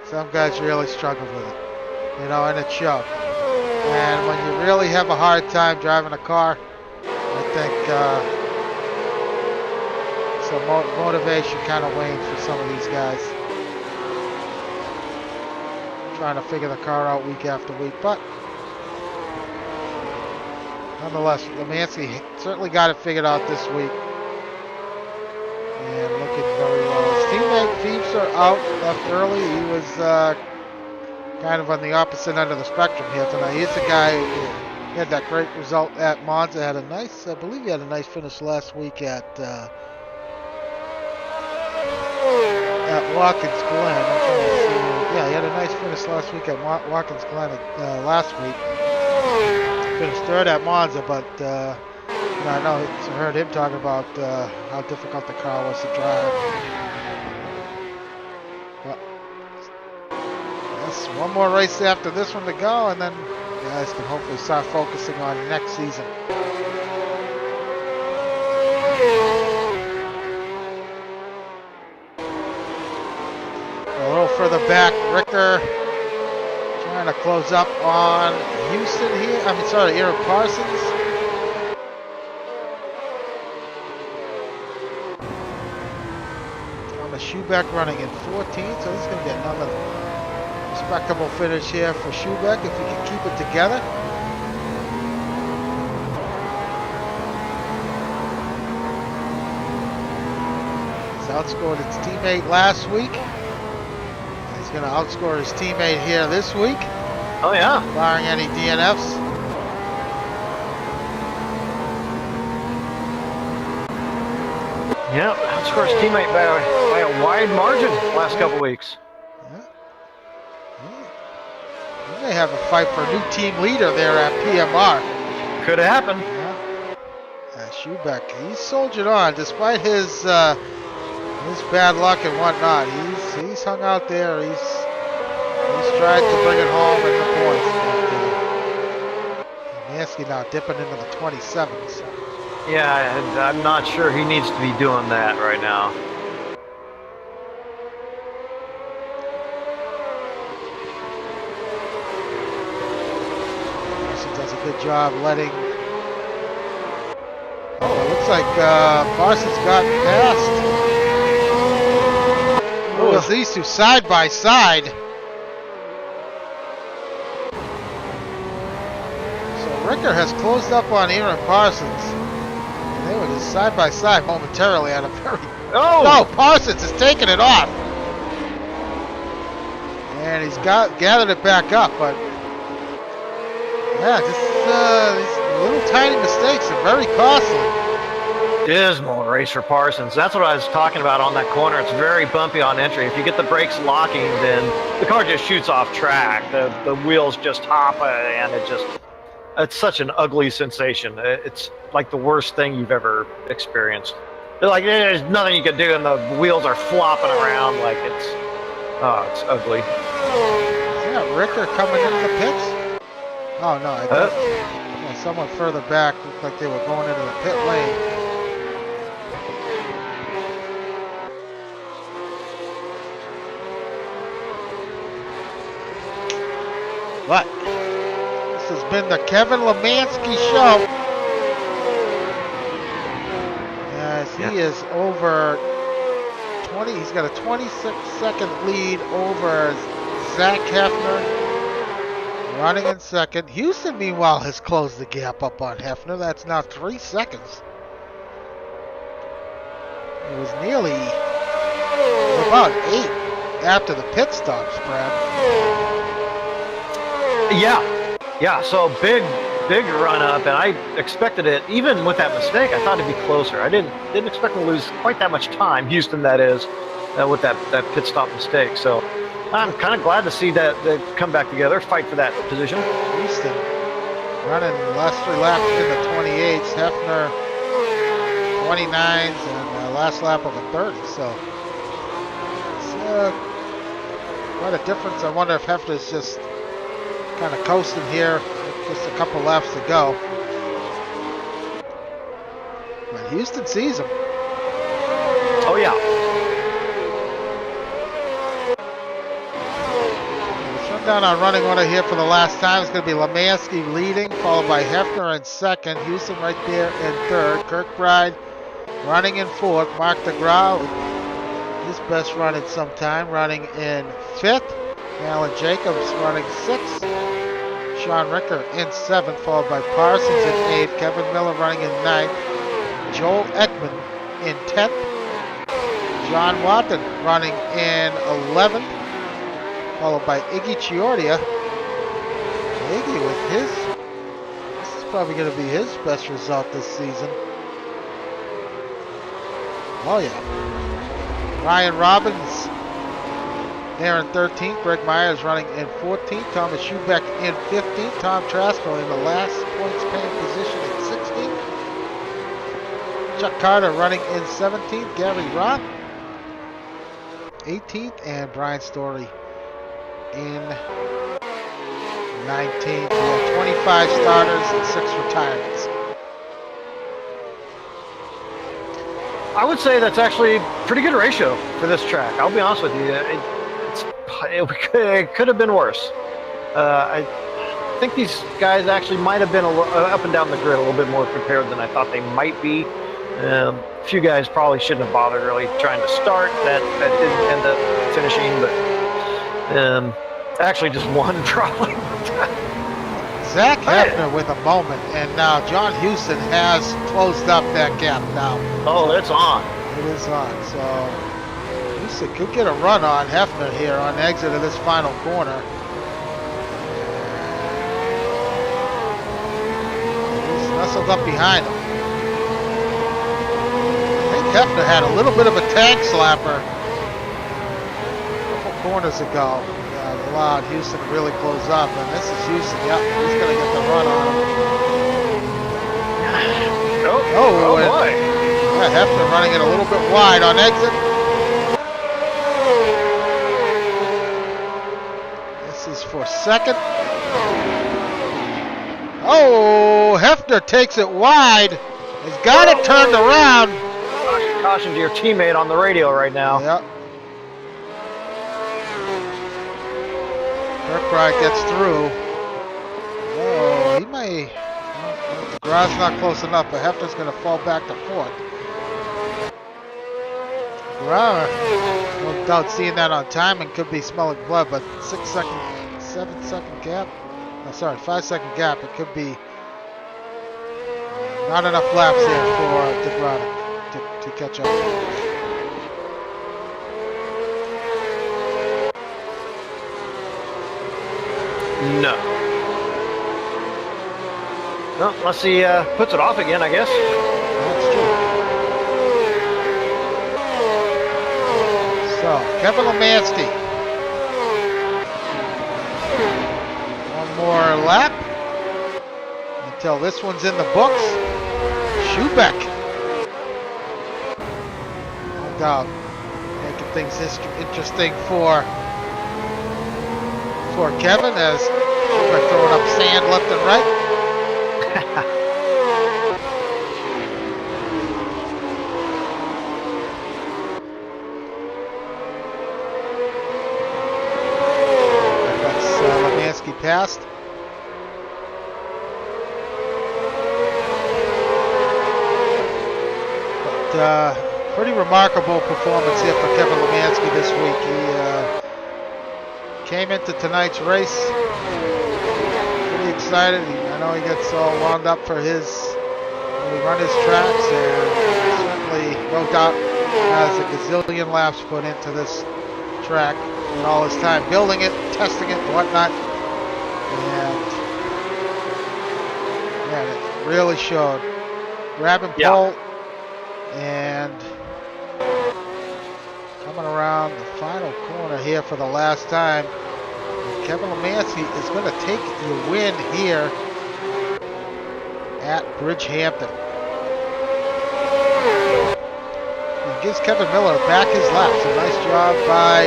S1: Some guys really struggled with it. And it showed. And when you really have a hard time driving a car, I think some motivation kind of wanes for some of these guys. Trying to figure the car out week after week, but nonetheless, Lemansky certainly got it figured out this week, and looking very well. His teammate Phoebes are out, left early. He was kind of on the opposite end of the spectrum here tonight. He's the guy who had that great result at Monza. I believe he had a nice finish last week at Watkins Glen. Yeah, he had a nice finish last week at Watkins Glen last week. Finished 3rd at Monza, but I know I heard him talking about how difficult the car was to drive. But that's one more race after this one to go, and then you guys can hopefully start focusing on next season. A little further back, Richter trying to close up on Houston here. Aaron Parsons. Thomas Schubeck running in 14th, so this is going to be another respectable finish here for Schubeck if he can keep it together. He's outscored his teammate last week. He's going to outscore his teammate here this week.
S2: Oh yeah.
S1: Barring any DNFs.
S2: Yeah, outscored his teammate by a wide margin the last couple weeks.
S1: Yeah. He may have a fight for a new team leader there at PMR.
S2: Could have happened.
S1: Yeah. Schubeck, he's soldiered on despite his bad luck and whatnot. He's hung out there. He's tried to bring it home in the points. Mansky now dipping into the 27s.
S2: Yeah, and I'm not sure he needs to be doing that right now.
S1: He does a good job letting. Oh, it looks like Parsons got past. Oh, it's these two side by side. So Ricker has closed up on Aaron Parsons. They were just side by side momentarily at a very.
S2: Oh!
S1: No, Parsons is taking it off. And he's gathered it back up, but yeah, just these little tiny mistakes are very costly.
S2: Dismal race for Parsons. That's what I was talking about on that corner. It's very bumpy on entry. If you get the brakes locking, then the car just shoots off track. The wheels just hop, and it's such an ugly sensation. It's like the worst thing you've ever experienced. They're like, there's nothing you can do, and the wheels are flopping around like it's ugly.
S1: Yeah, Ricker coming into the pits. Oh no, I thought someone further back looked like they were going into the pit lane. But this has been the Kevin Lemansky show. As he is over 20, he's got a 26-second lead over Zach Hefner, running in second. Houston, meanwhile, has closed the gap up on Hefner. That's now 3 seconds. It was nearly about 8 after the pit stops, Brad.
S2: Yeah. So big run up, and I expected it. Even with that mistake, I thought it'd be closer. I didn't expect to lose quite that much time. Houston, that is, with that pit stop mistake. So I'm kind of glad to see that they come back together, fight for that position.
S1: Houston running the last 3 laps in the 28s. Hefner 29s, and last lap of a 30. So it's quite a difference. I wonder if Hefner's just kind of coasting here, just a couple laps to go. But Houston sees him.
S2: Oh yeah.
S1: Let's run down our running order here for the last time. It's going to be Lemansky leading, followed by Hefner in second. Houston right there in third. Kirkbride running in fourth. Mark DeGraw, his best run in some time, running in fifth. Alan Jacobs running sixth. Sean Ricker in seventh, followed by Parsons in eighth. Kevin Miller running in ninth. Joel Ekman in 10th. John Watson running in 11th, followed by Iggy Chiordia. Iggy with this is probably going to be his best result this season. Oh yeah. Ryan Robbins there in 13th. Greg Myers running in 14th. Thomas Schubeck in 15th. Tom Trasko in the last points paying position at 16th. Chuck Carter running in 17th. Gary Roth 18th. And Brian Story in 19th. We have 25 starters and 6 retirements.
S2: I would say that's actually a pretty good ratio for this track. I'll be honest with you. It could have been worse. I think these guys actually might have been up and down the grid a little bit more prepared than I thought they might be. A few guys probably shouldn't have bothered really trying to start. That didn't end up finishing, but actually just one probably.
S1: Zach Hefner with a moment, and now John Houston has closed up that gap now.
S2: Oh, it's on.
S1: It is on. So Houston could get a run on Hefner here on the exit of this final corner. He's nestled up behind him. I think Hefner had a little bit of a tank slapper a couple corners ago. Allowed Houston to really close up, and this is Houston. Yep, he's going to get the run on him.
S2: Oh boy.
S1: Yeah, Hefner running it a little bit wide on exit. This is for second. Oh, Hefner takes it wide. He's got it turned around.
S2: Caution to your teammate on the radio right now.
S1: Yep. Kirkbride gets through. Oh, he may. Well, DeGraw's not close enough, but Hefner's going to fall back to fourth. DeGraw, no doubt seeing that on timing, could be smelling blood, but 6 second, 7 second gap. Oh, sorry, 5 second gap. It could be not enough laps there for DeGraw to catch up.
S2: No. Well, unless he puts it off again, I guess.
S1: That's true. So, Kevin Lemansky. One more lap until this one's in the books. Schubeck. No doubt making things interesting for Kevin as Schubeck throwing up sand left and right. That's Lemansky passed. But pretty remarkable performance here for Kevin Lemansky this week. He came into tonight's race pretty excited. I know he gets all wound up for when we run his tracks, and certainly, no doubt, has a gazillion laps put into this track and all his time building it, testing it, and whatnot. And man, it really showed. Grabbing pole and coming around the final corner here for the last time. Kevin Lemansky is going to take the win here at Bridgehampton. He gives Kevin Miller back his laps. A nice job by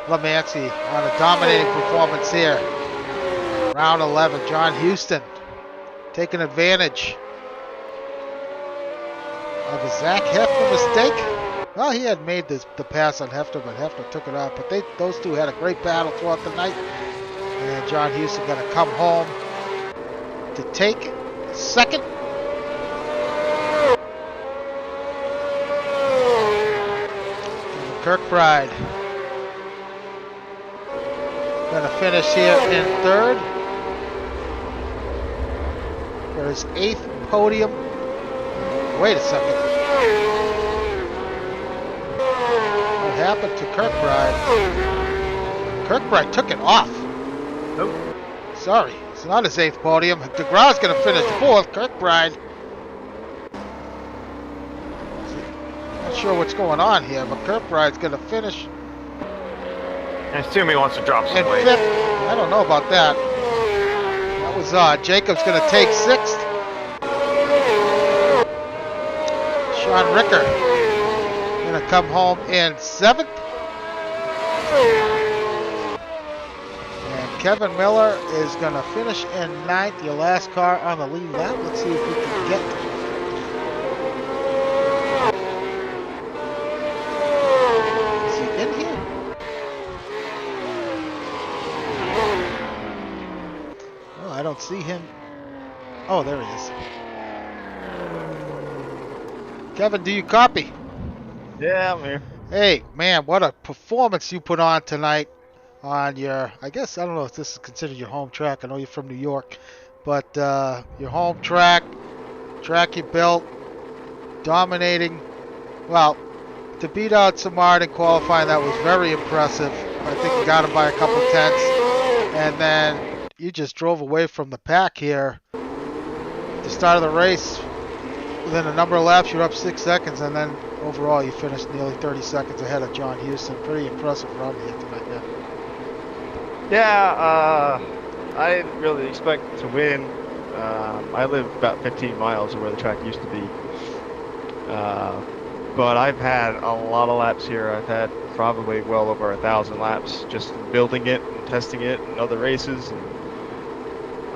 S1: Lemansky on a dominating performance here. Round 11, John Houston taking advantage of a Zach Hefner mistake. Well, he had made the pass on Hefner, but Hefner took it off. But those two had a great battle throughout the night. And John Houston going to come home to take second. And Kirkbride going to finish here in third for his 8th podium. Wait a second. What happened to Kirkbride? Kirkbride took it off.
S2: Nope.
S1: Sorry, it's not his 8th podium. DeGraw's going to finish 4th. Kirkbride. Not sure what's going on here, but Kirkbride's going to finish.
S2: I assume he wants to drop some weight.
S1: 5th. I don't know about that. That was odd. Jacob's going to take 6th. Sean Ricker going to come home in 7th. And Kevin Miller is going to finish in 9th. Your last car on the lead lap. Let's see if we can get Is he in here? Oh, I don't see him. Oh, there he is. Kevin, do you copy?
S2: Yeah, I'm here.
S1: Hey, man, what a performance you put on tonight on your, I guess, I don't know if this is considered your home track. I know you're from New York, but your home track you built, dominating. Well, to beat out Samard in qualifying, that was very impressive. I think you got him by a couple tenths. And then you just drove away from the pack here. At the start of the race, within a number of laps, you're up 6 seconds, and then overall you finished nearly 30 seconds ahead of John Houston. Pretty impressive run here tonight, man.
S3: Yeah, I didn't really expect to win. I live about 15 miles from where the track used to be. But I've had a lot of laps here. I've had probably well over 1,000 laps just building it and testing it in other races. And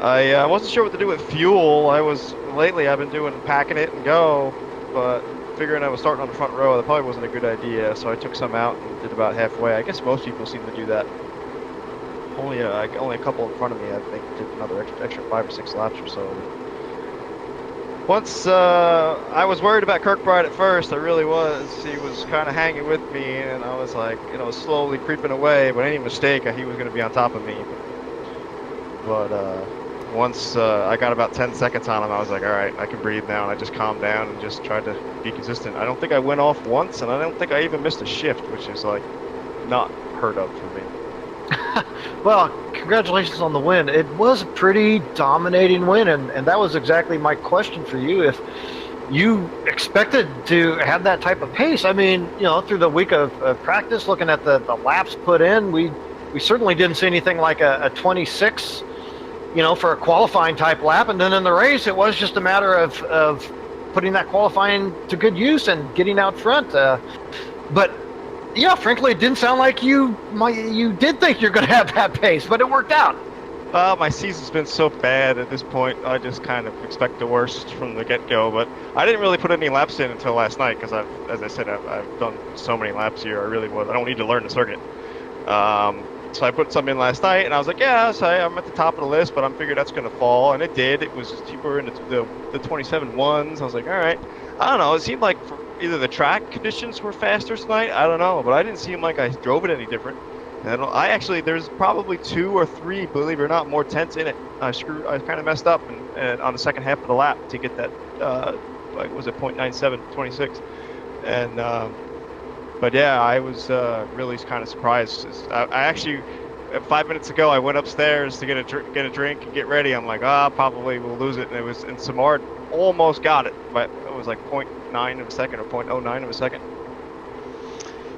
S3: I wasn't sure what to do with fuel. Lately I've been doing packing it and go, but figuring I was starting on the front row, that probably wasn't a good idea. So I took some out and did about halfway. I guess most people seem to do that. Only a couple in front of me, I think, did another extra 5 or 6 laps or so. Once I was worried about Kirkbride at first, I really was. He was kind of hanging with me, and I was like, slowly creeping away. But any mistake, he was going to be on top of me. But once I got about 10 seconds on him, I was like, all right, I can breathe now. And I just calmed down and just tried to be consistent. I don't think I went off once, and I don't think I even missed a shift, which is like not heard of for me.
S2: Well, congratulations on the win. It was a pretty dominating win, and that was exactly my question for you. If you expected to have that type of pace, I mean, through the week of practice, looking at the laps put in, we certainly didn't see anything like a 26, for a qualifying type lap. And then in the race, it was just a matter of putting that qualifying to good use and getting out front. But yeah, frankly, it didn't sound like you did think you're going to have that pace, but it worked out.
S3: My season's been so bad at this point, I just kind of expect the worst from the get-go. But I didn't really put any laps in until last night because as I said, I've done so many laps here. I don't need to learn the circuit. So I put some in last night, and I was like, yeah, so I'm at the top of the list, but I figured that's going to fall, and it did. It was cheaper in the 27 ones. I was like, all right. I don't know. It seemed like either the track conditions were faster tonight. I don't know, but I didn't seem like I drove it any different. And there's probably 2 or 3, believe it or not, more tenths in it. I kind of messed up and on the second half of the lap to get that, was it 0.97, 26. And, but yeah, I was really kind of surprised. I actually, 5 minutes ago, I went upstairs to get a drink and get ready. I'm like, probably we'll lose it. And Samard almost got it, but it was like 0.9 of a second or 0.09 of a second.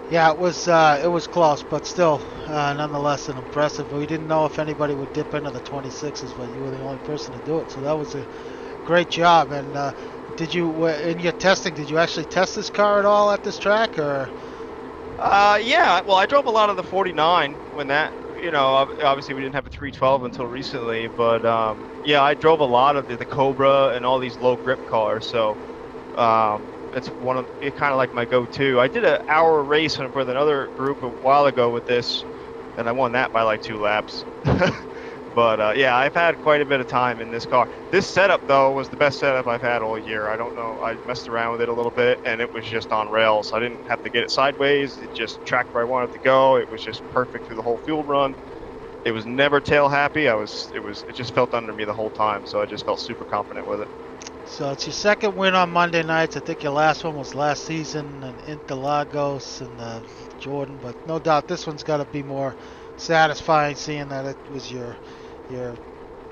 S1: Yeah, it was close, but still, nonetheless, an impressive. We didn't know if anybody would dip into the 26s, but you were the only person to do it. So that was a great job. And in your testing, did you actually test this car at all at this track, or?
S3: Yeah. Well, I drove a lot of the 49 when that. Obviously we didn't have a 312 until recently, but yeah, I drove a lot of the Cobra and all these low grip cars. So it's kind of like my go-to. I did an hour race with another group a while ago with this, and I won that by like 2 laps. But yeah, I've had quite a bit of time in this car. This setup though was the best setup I've had all year. I don't know, I messed around with it a little bit, and it was just on rails. I didn't have to get it sideways. It just tracked where I wanted to go. It was just perfect through the whole field run. It was never tail happy. It just felt under me the whole time, so I just felt super confident with it.
S1: So it's your second win on Monday nights. I think your last one was last season in Interlagos and Jordan, but no doubt this one's got to be more satisfying, seeing that it was your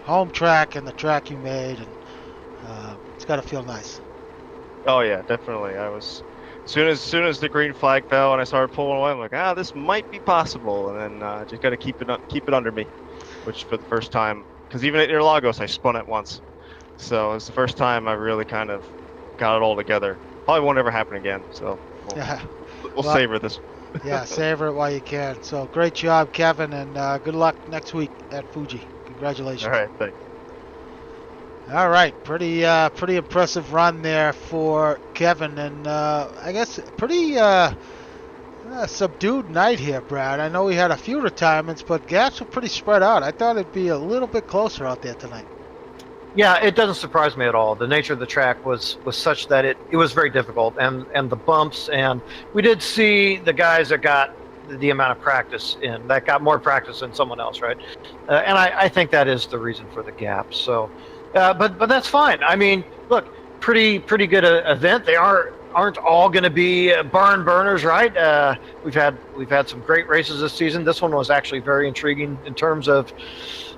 S1: home track and the track you made, and it's got to feel nice.
S3: Oh yeah, definitely. I was as soon as the green flag fell and I started pulling away, I'm like, this might be possible, and then just got to keep it under me, which for the first time, because even at Interlagos I spun it once, so it's the first time I really kind of got it all together. Probably won't ever happen again, so we'll savor this.
S1: Yeah, savor it while you can. So great job, Kevin, and good luck next week at Fuji. Congratulations.
S3: All right, thanks.
S1: All right, pretty impressive run there for Kevin, and I guess pretty subdued night here, Brad. I know we had a few retirements, but gaps were pretty spread out. I thought it'd be a little bit closer out there tonight.
S2: Yeah, it doesn't surprise me at all. The nature of the track was such that it was very difficult, and the bumps, and we did see the guys that got the amount of practice in, that got more practice than someone else, right? And I think that is the reason for the gap. So, but that's fine. I mean, look, pretty good event. They aren't all going to be barn burners, right? We've had some great races this season. This one was actually very intriguing in terms of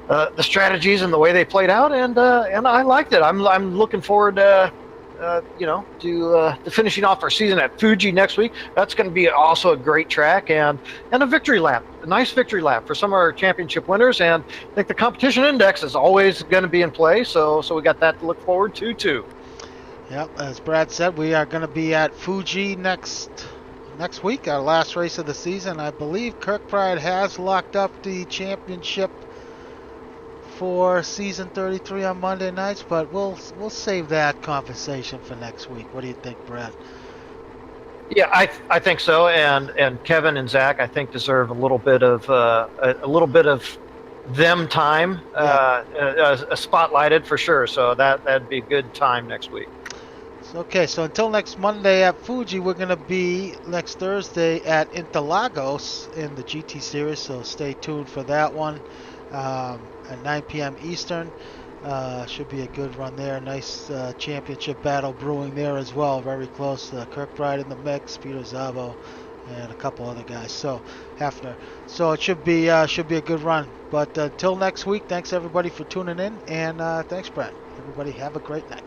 S2: the strategies and the way they played out, and I liked it. I'm looking forward to to finishing off our season at Fuji next week. That's going to be also a great track and a victory lap, a nice victory lap for some of our championship winners. And I think the competition index is always going to be in play, so we got that to look forward to too.
S1: Yep, as Brad said, we are going to be at Fuji next week, our last race of the season. I believe Kirkbride has locked up the championship for season 33 on Monday nights, but we'll save that conversation for next week. What do you think, Brad?
S2: Yeah, I think so, and Kevin and Zach, I think, deserve a little bit of them time, spotlighted for sure. So that'd be a good time next week.
S1: Okay, so until next Monday at Fuji, we're going to be next Thursday at Interlagos in the GT Series, so stay tuned for that one at 9 p.m. Eastern. Should be a good run there. Nice championship battle brewing there as well. Very close. Kirkbride in the mix, Peter Zavo, and a couple other guys. So Hefner. So it should be a good run. But until next week, thanks everybody for tuning in, and thanks, Brad. Everybody have a great night.